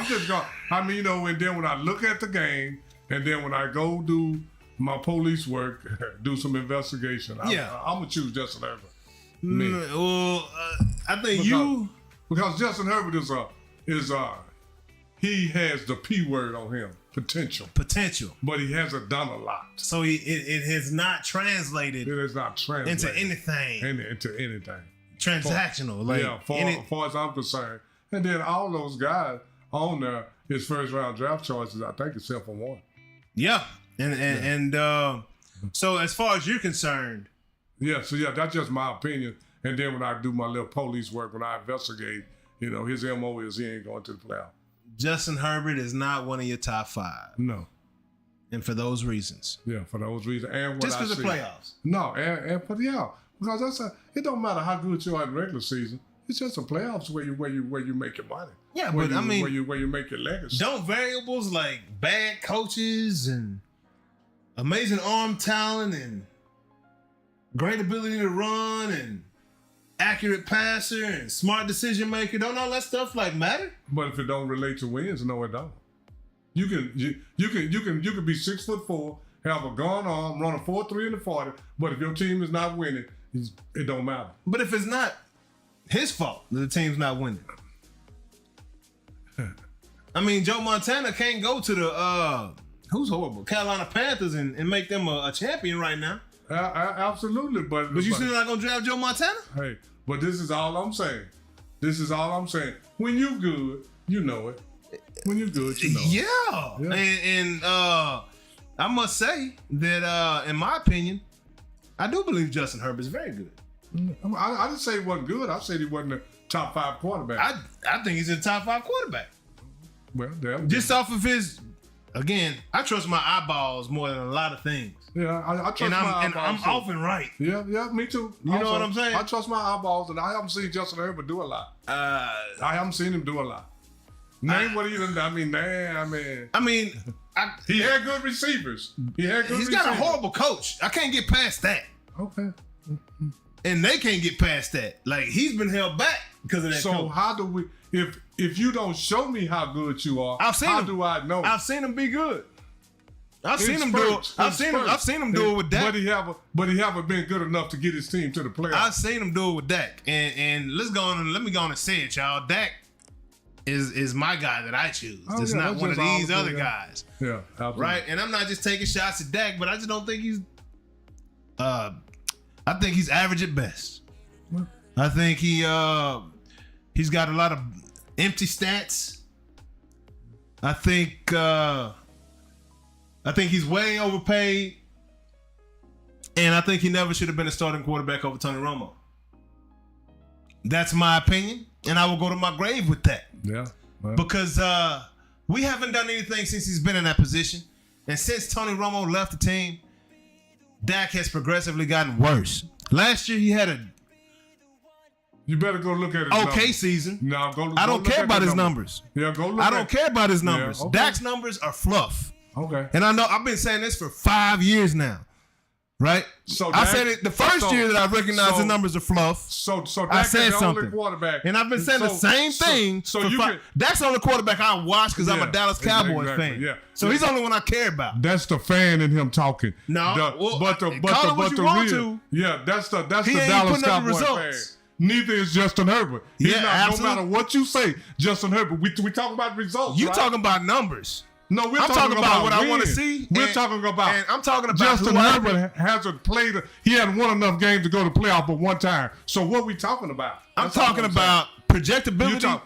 just going. And then when I look at the game, and then when I go do my police work, do some investigation, I'm gonna choose Justin Herbert. Well, I think because Justin Herbert he has the P word on him, potential, but he hasn't done a lot. So it has not translated. It has not translated into anything. Into anything Transactional. Far as I'm concerned. And then all those guys on there, his first round draft choices, I think except for one. Yeah. And so as far as you're concerned. Yeah, so that's just my opinion. And then when I do my little police work, when I investigate, his MO is he ain't going to the playoff. Justin Herbert is not one of your top 5. No. And for those reasons. Yeah, for those reasons. And what just because of playoffs. No, because it don't matter how good you are in the regular season. It's just the playoffs where you make your money. Yeah, where but where you make your legacy. Don't variables like bad coaches and amazing arm talent and great ability to run and accurate passer and smart decision maker, don't all that stuff matter? But if it don't relate to wins, no, it don't. You can be 6'4", have a gun arm, run a 4.3 in the 40, but if your team is not winning, it don't matter. But if it's not his fault that the team's not winning. I mean, Joe Montana can't go to the who's horrible? Carolina Panthers and make them a champion right now. Absolutely, but you still not gonna draft Joe Montana? Hey, but this is all I'm saying. When you good, you know it. When you're good, you know it. Yeah. And I must say that in my opinion, I do believe Justin Herbert is very good. I didn't say he wasn't good. I said he wasn't a top 5 quarterback. I think he's a top 5 quarterback. Well, just off of his, again, I trust my eyeballs more than a lot of things. Yeah, I trust my eyeballs. And I'm often right. Yeah, me too. You know what I'm saying? I trust my eyeballs, and I haven't seen Justin Herbert do a lot. I haven't seen him do a lot. Name what he done. I mean, he had good receivers. He's got a horrible coach. I can't get past that. Okay. And they can't get past that. He's been held back because of that. So coach. How do we? If you don't show me how good you are, how do I know? I've seen him be good. I've seen him do it. I've seen him do it with Dak. But he haven't been good enough to get his team to the playoffs. I've seen him do it with Dak. And let me go on and say it, y'all. Dak is my guy that I choose. It's not one of these other guys. Yeah, absolutely. Right? And I'm not just taking shots at Dak, but I just don't think he's I think he's average at best. What? I think he's got a lot of empty stats. I think he's way overpaid. And I think he never should have been a starting quarterback over Tony Romo. That's my opinion. And I will go to my grave with that. Yeah. Well. Because we haven't done anything since he's been in that position. And since Tony Romo left the team, Dak has progressively gotten worse. Last year he had You better go look at his numbers. Season. No, go I don't care about his numbers. Yeah, go look. I don't care about his numbers. Yeah, okay. Dak's numbers are fluff. Okay. And I know I've been saying this for 5 years now. Right? So I said it the first year that I recognized the numbers are fluff. So Dak I said is the something. only quarterback. And I've been saying the same thing. Dak's the only quarterback I watch because I'm a Dallas Cowboys fan. Yeah. So he's the only one I care about. That's the fan in him talking. No, that's the Dallas Cowboys fan. Neither is Justin Herbert. No matter what you say, Justin Herbert. We talking about results. You talking about numbers. No, we're talking about what I want to see. We're talking about. And I'm talking about Justin Herbert hasn't played. He hadn't won enough games to go to playoff but one time. So what we talking about? I'm talking about projectability. I'm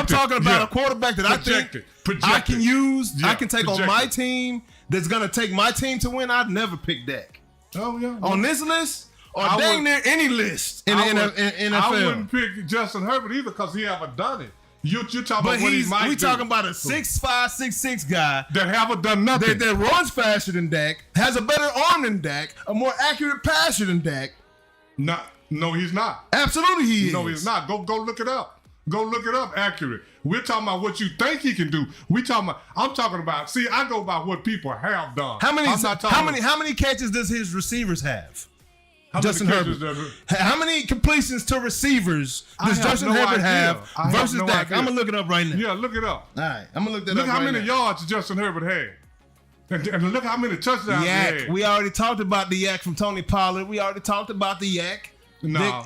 talking about a quarterback that I think I can use. I can take on my team. That's gonna take my team to win. I'd never pick Dak. Oh yeah. On this list. Or dang near any list in the NFL. I wouldn't pick Justin Herbert either because he haven't done it. You talking about what he might do. We talking about a 6'5", 6'6" guy that haven't done nothing. That runs faster than Dak, has a better arm than Dak, a more accurate passer than Dak. No, he's not. Absolutely he is. No, he's not. Go look it up. Go look it up. Accurate. We're talking about what you think he can do. I'm talking about. See, I go by what people have done. How many catches does his receivers have? Justin Herbert. How many completions to receivers does Justin Herbert have versus Dak? I'm gonna look it up right now. Yeah, look it up. All right, I'm gonna look that up. Look how many yards Justin Herbert had, and look how many touchdowns he had. We already talked about the yak from Tony Pollard. We already talked about the yak No.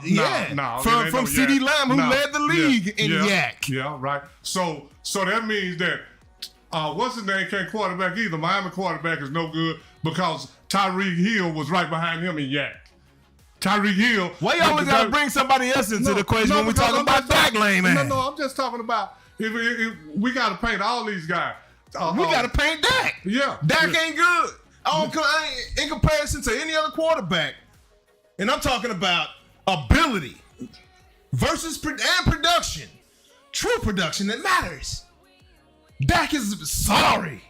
From CD Lamb, who led the league in yak. Yeah, right. So that means that what's his name can't quarterback either. Miami quarterback is no good because Tyreek Hill was right behind him in yak. Tyreek Hill. Why y'all always got to bring somebody else into the equation when we talking about Dak lame man? No, I'm just talking about if we got to paint all these guys. We got to paint Dak. Yeah. Dak ain't good. In comparison to any other quarterback. And I'm talking about ability versus production. True production that matters. Dak is sorry.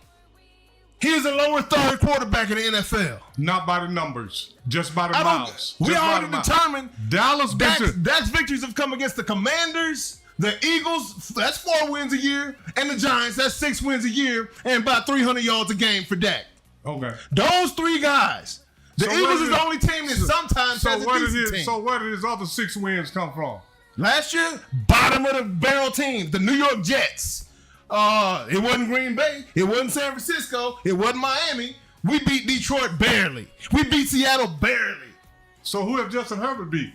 He is a lower third quarterback in the NFL. Not by the numbers, just by the miles. We already determined Dak's victories have come against the Commanders, the Eagles, that's 4 wins a year, and the Giants, that's 6 wins a year, and about 300 yards a game for Dak. Okay. Those 3 guys. The Eagles is the only team that sometimes has a decent team. So where did his other 6 wins come from? Last year, bottom of the barrel teams, the New York Jets. It wasn't Green Bay. It wasn't San Francisco. It wasn't Miami. We beat Detroit barely. We beat Seattle barely. So who have Justin Herbert beat?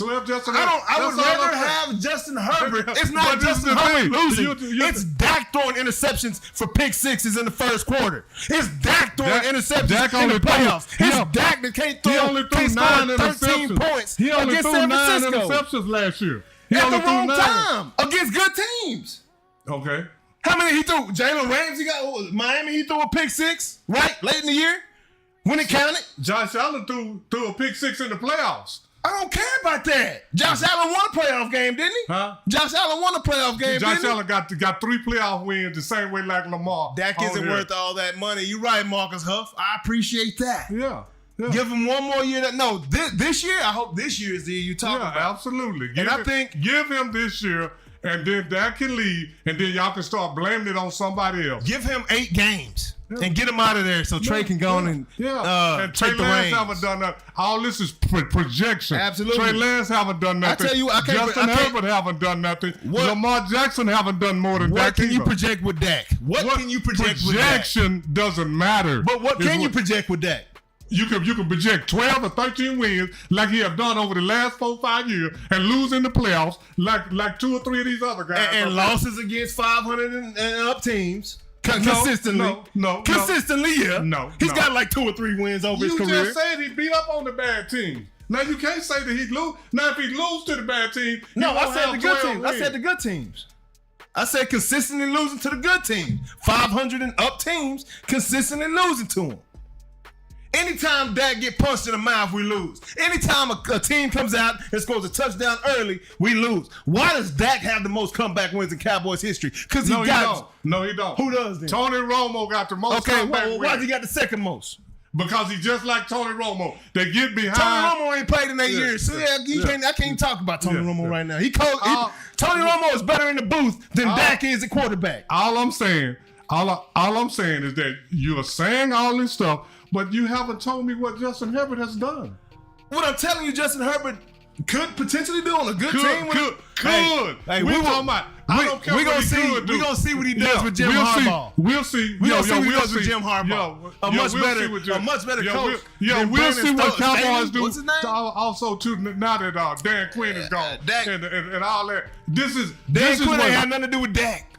I would rather have Justin Herbert. It's not Justin Herbert losing. It's Dak throwing interceptions for pick sixes in the first quarter. It's Dak throwing interceptions in the playoffs. It's Dak that can't throw. He only threw 9 13 points He only against threw San 9 Francisco. interceptions last year. At the wrong time against good teams. Okay. How many he threw? Jalen Ramsey got Miami. He threw a pick 6 late in the year when it counted. Josh Allen threw a pick 6 in the playoffs. I don't care about that. Josh Allen won a playoff game, didn't he? Huh? Josh Allen won a playoff game, Josh didn't he? Allen got 3 playoff wins the same way like Lamar. Dak isn't worth all that money. You're right, Marcus Huff. I appreciate that. Yeah. Give him one more year. This year, I hope this year is the year you talk about. Yeah, absolutely. Give him this year, and then Dak can leave, and then y'all can start blaming it on somebody else. Give him 8 games. And get him out of there so Trey can go on and and Trey take the Lance reins. haven't done that. All this is projection. Absolutely. Trey Lance haven't done nothing. I tell you, Justin Herbert haven't done nothing. Lamar Jackson haven't done more than Dak. What can you project with Dak? What can you project with Dak? Projection doesn't matter. But what can you project with Dak? You can project 12 or 13 wins like he have done over the last 4 or 5 years and lose in the playoffs like 2 or 3 of these other guys. And losses against 500 and up teams. Consistently. Consistently, yeah. He's got like 2 or 3 wins over his career. You just said he beat up on the bad team. Now you can't say that he lose. Now if he lose to the bad team, I said the good teams. I said the good teams. I said consistently losing to the good team. 500 and up teams consistently losing to him. Anytime Dak get punched in the mouth, we lose. Anytime a team comes out and scores a touchdown early, we lose. Why does Dak have the most comeback wins in Cowboys history? Because he got. No, he don't. Who does then? Tony Romo got the most comeback wins. Why does he got the second most? Because he's just like Tony Romo. They get behind. Tony Romo ain't played in 8 years. So I can't even talk about Tony Romo right now. Tony Romo is better in the booth than Dak is at quarterback. All I'm saying is that you're saying all this stuff, but you haven't told me what Justin Herbert has done. What I'm telling you, Justin Herbert could potentially do on a good team. Could. Hey, we're talking about. I don't care what he could do. We're going to see what he does with Jim Harbaugh. We'll see. We're going to see what he does with Jim Harbaugh. A much better coach. We'll see what Cowboys do. What's his name? Also, too, now that Dan Quinn is gone and all that. Dan Quinn ain't had nothing to do with Dak.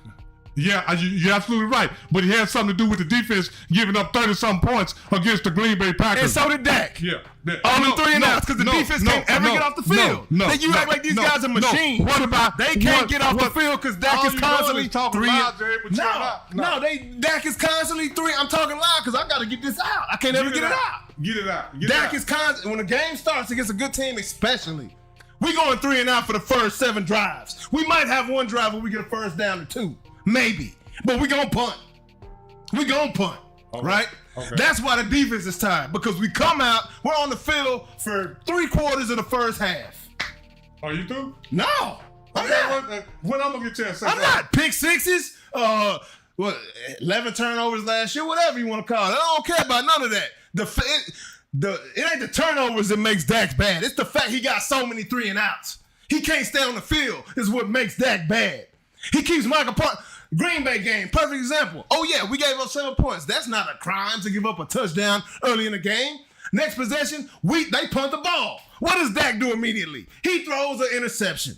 Yeah, you're absolutely right. But he had something to do with the defense giving up 30-something points against the Green Bay Packers. And so did Dak. Yeah. Only 3 and outs because the defense can't ever get off the field. Then you act like these guys are machines. What about they can't get off the field because Dak is constantly 3. Dak is constantly 3. I'm talking loud because I got to get this out. I can't ever get it out. Get it out. Dak is constantly when the game starts against a good team, especially. We going 3 and out for the first 7 drives. We might have 1 drive where we get a first down or 2. Maybe. But we gonna punt. Right? Okay. That's why the defense is tired. Because we come out, we're on the field for 3/4 of the first half. Are you through? No. When I'm gonna get you to say I'm not. Pick sixes, 11 turnovers last year, whatever you want to call it. I don't care about none of that. It ain't the turnovers that makes Dak bad. It's the fact he got so many 3 and outs. He can't stay on the field is what makes Dak bad. He keeps Michael Parsons. Green Bay game, perfect example. Oh yeah, we gave up 7 points. That's not a crime to give up a touchdown early in the game. Next possession, they punt the ball. What does Dak do immediately? He throws an interception.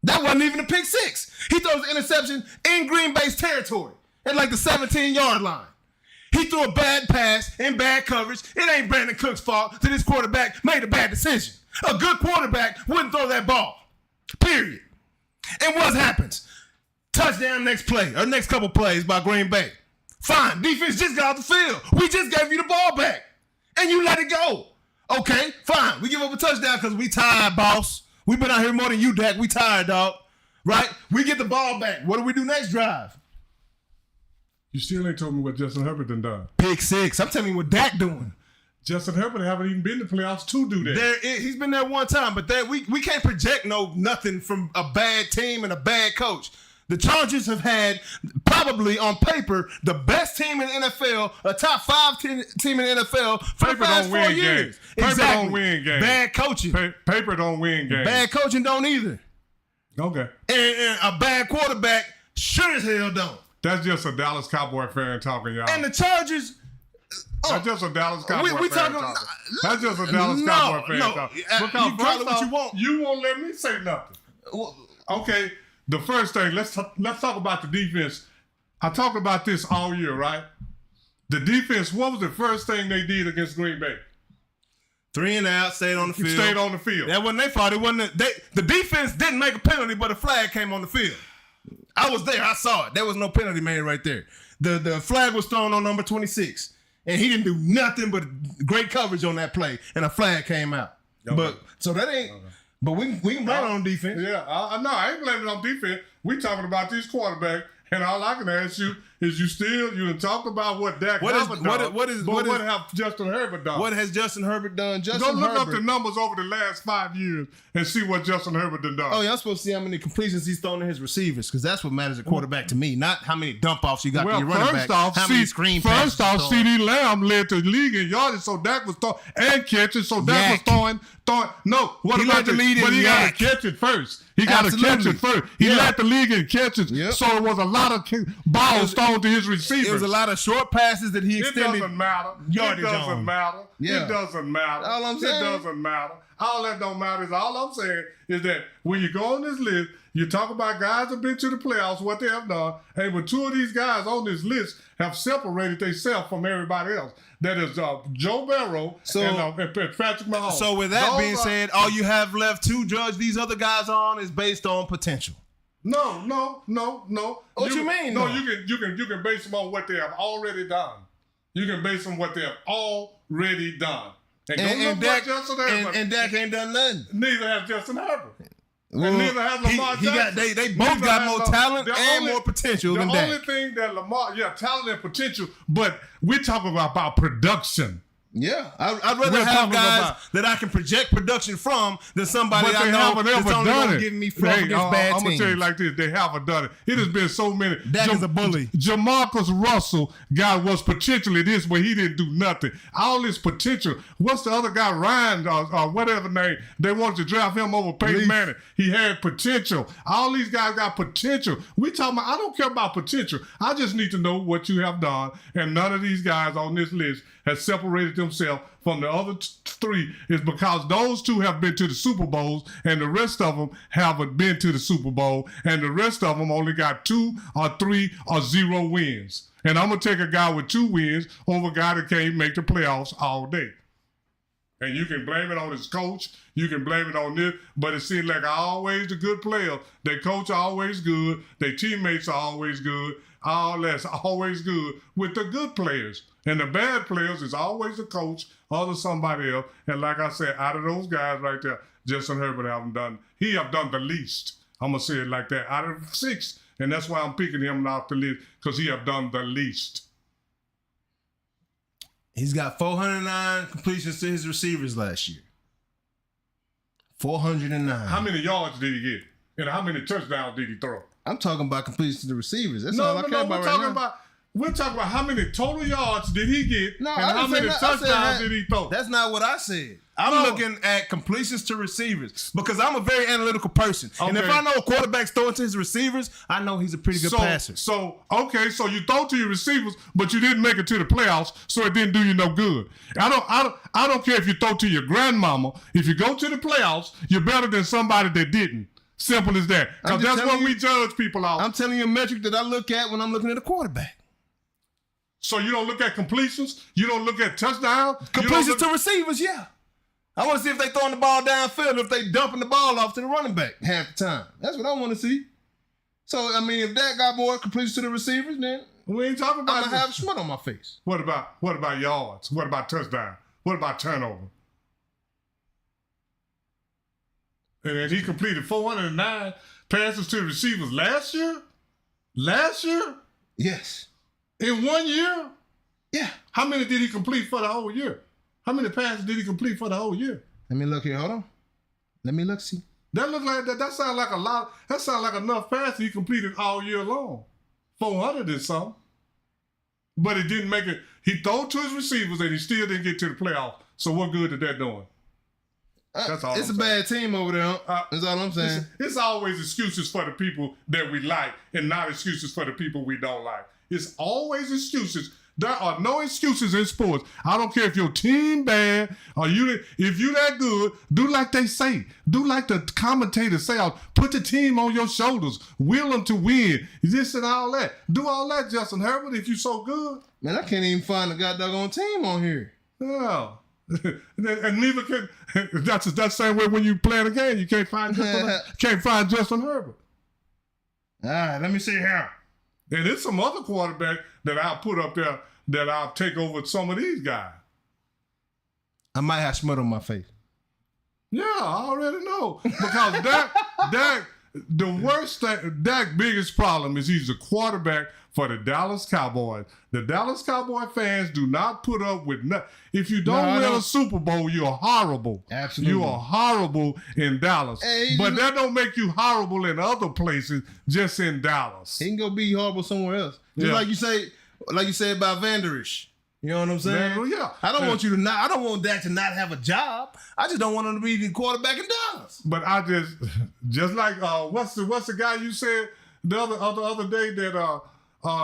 That wasn't even a pick six. He throws an interception in Green Bay's territory at like the 17-yard line. He threw a bad pass in bad coverage. It ain't Brandon Cook's fault that his quarterback made a bad decision. A good quarterback wouldn't throw that ball. Period. And what happens? Touchdown next play, or next couple plays by Green Bay. Fine, defense just got off the field. We just gave you the ball back. And you let it go. Okay, fine. We give up a touchdown because we tired, boss. We've been out here more than you, Dak. We tired, dog. Right? We get the ball back. What do we do next drive? You still ain't told me what Justin Herbert done. Pick six. I'm telling you what Dak doing. Justin Herbert haven't even been to playoffs to do that. He's been there one time, but we can't project nothing from a bad team and a bad coach. The Chargers have had, probably on paper, the best team in the NFL, a top 5 team in the NFL for the past 4 years. Paper Exactly. don't win games. Bad coaching. Paper don't win games. Bad coaching don't either. Okay. And a bad quarterback sure as hell don't. That's just a Dallas Cowboy fan talking, y'all. And the Chargers... That's just a Dallas Cowboy fan talking. That's just a Dallas Cowboy fan talking. Because you call it what you want. You won't let me say nothing. Okay, the first thing, let's talk about the defense. I talked about this all year, right? The defense, what was the first thing they did against Green Bay? 3 and out, stayed on the field. Stayed on the field. That wasn't their fault. It wasn't. The defense didn't make a penalty, but a flag came on the field. I was there. I saw it. There was no penalty made right there. The flag was thrown on number 26, and he didn't do nothing but great coverage on that play, and a flag came out. Okay. But so that ain't. Okay. But we can blame it on defense. Yeah, I ain't blaming it on defense. We talking about these quarterbacks, and all I can ask you is you done talked about what Dak what have Justin Herbert done? What has Justin Herbert done? Go look up the numbers over the last 5 years and see what Justin Herbert done. Oh, y'all supposed to see how many completions he's thrown to his receivers, because that's what matters at quarterback to me, not how many dump offs you got to your running back. How many screen passes. First off, CD Lamb led the league in yardage, so Dak was throwing and catching, so Dak was throwing. No, what about the lead? But he got to catch it first. He got to catch it first. He led the league in catches, so it was a lot of balls thrown to his receivers. It was a lot of short passes that he extended. It doesn't matter. Yardage it doesn't on. matter. Yeah. It doesn't matter. All I'm saying. It doesn't matter. All that don't matter is all I'm saying is that when you go on this list, you talk about guys that have been to the playoffs, what they have done, and when 2 of these guys on this list have separated themselves from everybody else. That is Joe Burrow and Patrick Mahomes. So with that being said, all you have left to judge these other guys on is based on potential. No. What you mean? No, you can base them on what they have already done. You can base them on what they have already done. And Dak ain't done nothing. Neither has Justin Herbert. And neither has Lamar Jackson. They both got more talent and more potential than Dak. The only thing that Lamar, talent and potential, but we're talking about production. Yeah, I'd rather have guys that I can project production from than somebody I know that's only going to give me from against bad teams. I'm going to tell you like this. They haven't done it. It has been so many. Dak is a bully. Jamarcus Russell guy was potentially this, but he didn't do nothing. All this potential. What's the other guy, Ryan, or whatever name? They wanted to draft him over Peyton Manning. He had potential. All these guys got potential. We talking about, I don't care about potential. I just need to know what you have done, and none of these guys on this list has separated themselves from the other 3 is because those 2 have been to the Super Bowls and the rest of them haven't been to the Super Bowl, and the rest of them only got 2 or 3 or 0 wins. And I'm going to take a guy with 2 wins over a guy that can't make the playoffs all day. And you can blame it on his coach. You can blame it on this. But it seems like always the good players. Their coach are always good. Their teammates are always good. All that's always good with the good players. And the bad players is always the coach or somebody else. And like I said, out of those guys right there, Justin Herbert he have done the least. I'm going to say it like that. Out of 6. And that's why I'm picking him off the list, because he have done the least. He's got 409 completions to his receivers last year. 409. How many yards did he get? And how many touchdowns did he throw? I'm talking about completions to the receivers. That's all I care about right now. We're talking about how many total yards did he get No, and I how didn't say many that. I said touchdowns that- did he throw. That's not what I said. I'm No. looking at completions to receivers because I'm a very analytical person. And if Okay. I know a quarterback's throwing to his receivers, I know he's a pretty good passer. So you throw to your receivers, but you didn't make it to the playoffs, so it didn't do you no good. I don't care if you throw to your grandmama. If you go to the playoffs, you're better than somebody that didn't. Simple as that. I'm Because just that's telling what you- we judge people off. I'm telling you a metric that I look at when I'm looking at a quarterback. So you don't look at completions. You don't look at touchdowns. Completions to receivers, yeah. I want to see if they throwing the ball downfield or if they dumping the ball off to the running back half the time. That's what I want to see. So, I mean, if that got more completions to the receivers, then We ain't talking I'm about going to have smut on my face. What about yards? What about touchdown? What about turnover? And then he completed 409 passes to the receivers last year? Last year? Yes. In 1 year? Yeah. How many did he complete for the whole year? How many passes did he complete for the whole year? Let me look here. Hold on. Let me look, see. That look like that sounds like a lot. That sounds like enough passes he completed all year long. 400 is something. But it didn't make it. He threw to his receivers and he still didn't get to the playoffs. So what good is that doing? That's all. It's I'm a saying. bad team over there. That's all I'm saying. It's always excuses for the people that we like and not excuses for the people we don't like. It's always excuses. There are no excuses in sports. I don't care if your team bad or if you that good, do like they say. Do like the commentators say. Put the team on your shoulders. Will them to win. This and all that. Do all that, Justin Herbert, if you so good. Man, I can't even find a goddamn team on here. Yeah. And neither can that's the same way when you play the game. You can't find Justin Herbert. All right, let me see here. And there's some other quarterback that I'll put up there that I'll take over some of these guys. I might have smut on my face. Yeah, I already know. Because Dak's biggest problem is he's a quarterback for the Dallas Cowboys. The Dallas Cowboy fans do not put up with nothing. If you don't win a Super Bowl, you're horrible. Absolutely. You are horrible in Dallas. Hey, but that don't make you horrible in other places, just in Dallas. He can go be horrible somewhere else. Just like you said about Vanderish. You know what I'm saying? Yeah. I don't want you to not. I don't want Dak to not have a job. I just don't want him to be the quarterback in Dallas. But I just like what's the guy you said the other day that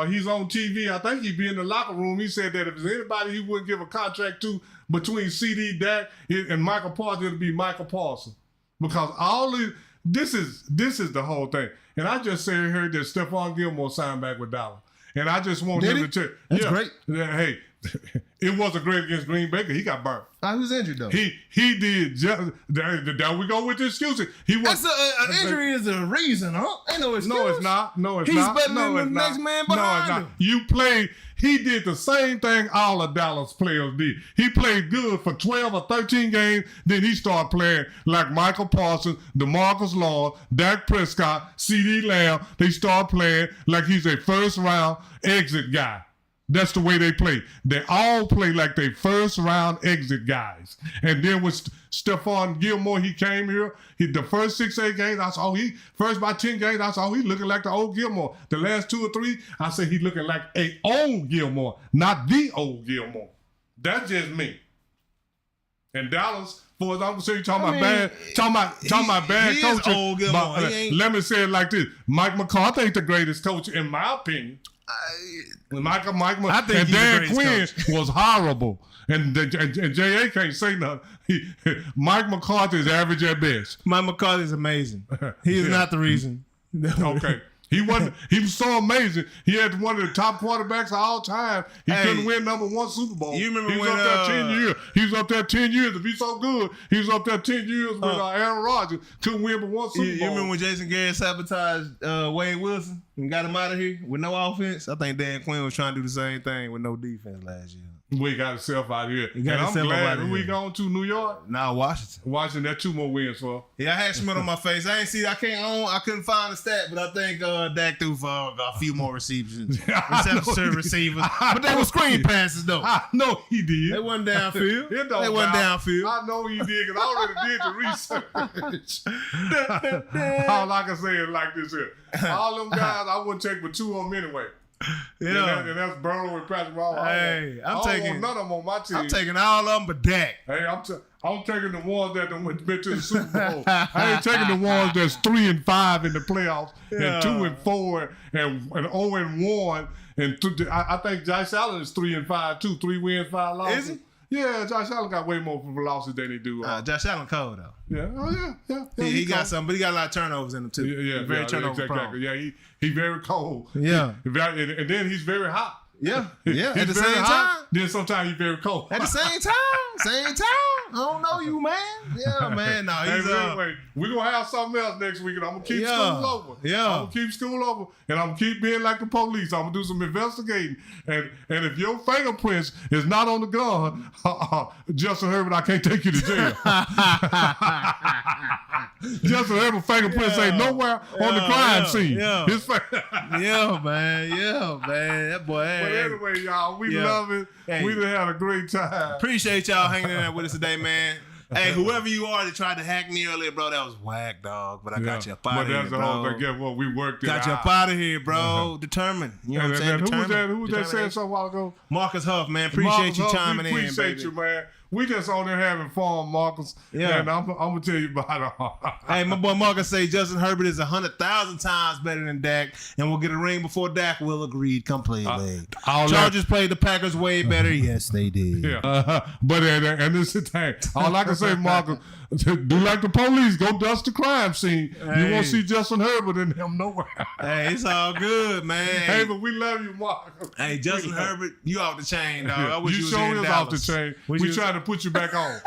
he's on TV. I think he'd be in the locker room. He said that if there's anybody he wouldn't give a contract to between CD, Dak, and Michael Parsons, it'll be Michael Parsons. Because this is the whole thing. And I just heard that Stephon Gilmore signed back with Dallas. And I just want him to tell you. That's great. Hey, it wasn't great against Green Bay. He got burnt. He was injured though. He did. There we go with the excuses. He was. That's an injury is a reason, huh? Ain't no excuse. No, it's not. No, it's He's not. better no, than the it's next not. man No, it's behind not. him. You played. He did the same thing all the Dallas players did. He played good for 12 or 13 games. Then he started playing like Michael Parsons, DeMarcus Lawrence, Dak Prescott, CeeDee Lamb. They start playing like he's a first round exit guy. That's the way they play. They all play like they first round exit guys. And then with Stephon Gilmore, he came here. The first 6-8 games, I saw first by 10 games, I saw he looking like the old Gilmore. The last 2 or 3, I said he looking like a old Gilmore, not the old Gilmore. That's just me. And Dallas, for as I'm concerned, talking about bad coaching. Old Gilmore. Let me say it like this: Mike McCarthy ain't the greatest coach in my opinion. I think and he's Dan the greatest Quinn coach. was horrible. And J.A. can't say nothing. Mike McCarthy is average at best. Mike McCarthy is amazing. He is not the reason. Okay. He was so amazing. He had one of the top quarterbacks of all time. He couldn't win #1 Super Bowl. You remember he was when, up there 10 years. He was up there 10 years. If he's so good, he was up there 10 years with Aaron Rodgers. Couldn't win but one Super Bowl. You remember when Jason Garrett sabotaged Wade Wilson and got him out of here with no offense? I think Dan Quinn was trying to do the same thing with no defense last year. We got himself out here. He got and I'm himself glad out of when we here. gone to New York. Now Washington. Watching that 2 more wins for. Yeah, I had smut on my face. I couldn't find the stat, but I think Dak threw for a few more receivers. Receivers. But they were screen passes though. I know he did. They wasn't downfield. It don't They wasn't matter. downfield. I know he did because I already did the research. All I can say is like this here. All them guys, I wouldn't take but 2 of them anyway. Yeah. And that's Burrow and Patrick Mahomes. Hey, I don't want none of them on my team. I'm taking all of them but Dak. Hey, I'm taking the ones that went to the Super Bowl. I ain't taking the ones that's 3-5 in the playoffs and 2-4 and 0-1. And I think Josh Allen is 3-5 too. 3 wins, 5 losses. Is he? Yeah, Josh Allen got way more losses than he do. Josh Allen cold though. Yeah. Oh yeah. He got some, but he got a lot of turnovers in him too. Yeah, He's very turnover prone. Yeah, he very cold. Yeah. And then he's very hot. Yeah. He's At the very same hot, time. then sometimes he's very cold. At the same time. I don't know you, man. Yeah, man. No, he's anyway, we're gonna have something else next week, and I'm gonna keep school over. Yeah. I'm gonna keep school over, and I'm gonna keep being like the police. I'm gonna do some investigating, and if your fingerprints is not on the gun, Justin Herbert, I can't take you to jail. Justin Herbert fingerprints ain't nowhere on the crime scene. Yeah. Yeah, man. That boy. But anyway, y'all, we love it. Hey. We done had a great time. Appreciate y'all hanging in there with us today, man. Hey, whoever you are that tried to hack me earlier, bro, that was whack, dog. But I got you up out of here, But that's the whole bro. thing. Guess what? We worked it Got you out. up out of here, bro. Determined. You know what I'm saying? Who was that saying something a while ago? Marcus Huff, man. Appreciate you chiming in, baby. Appreciate you, man. We just on there having fun, Marcus. Yeah. And I'm gonna tell you about it. Hey, my boy Marcus say Justin Herbert is 100,000 times better than Dak, and we'll get a ring before Dak will agreed completely. Chargers played the Packers way better. Yes, they did. Yeah. But and this is the thing. All I can say, Marcus, do like the police. Go dust the crime scene. Hey. You won't see Justin Herbert in him nowhere. Hey, it's all good, man. Hey, but we love you, Marcus. Hey, Justin Herbert, you off the chain, dog. I wish you you was sure in is off the chain. We trying to put you back on.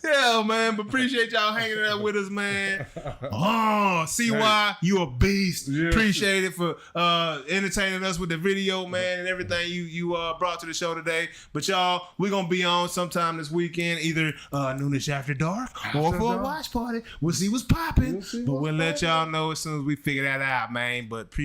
Yeah, man. But appreciate y'all hanging out with us, man. Oh, CY, you a beast. Yes. Appreciate it for entertaining us with the video, man, and everything you brought to the show today. But y'all, we're gonna be on sometime this weekend, either Noonish After Dark or for a watch party. We'll see what's popping. But we'll let y'all know as soon as we figure that out, man. But appreciate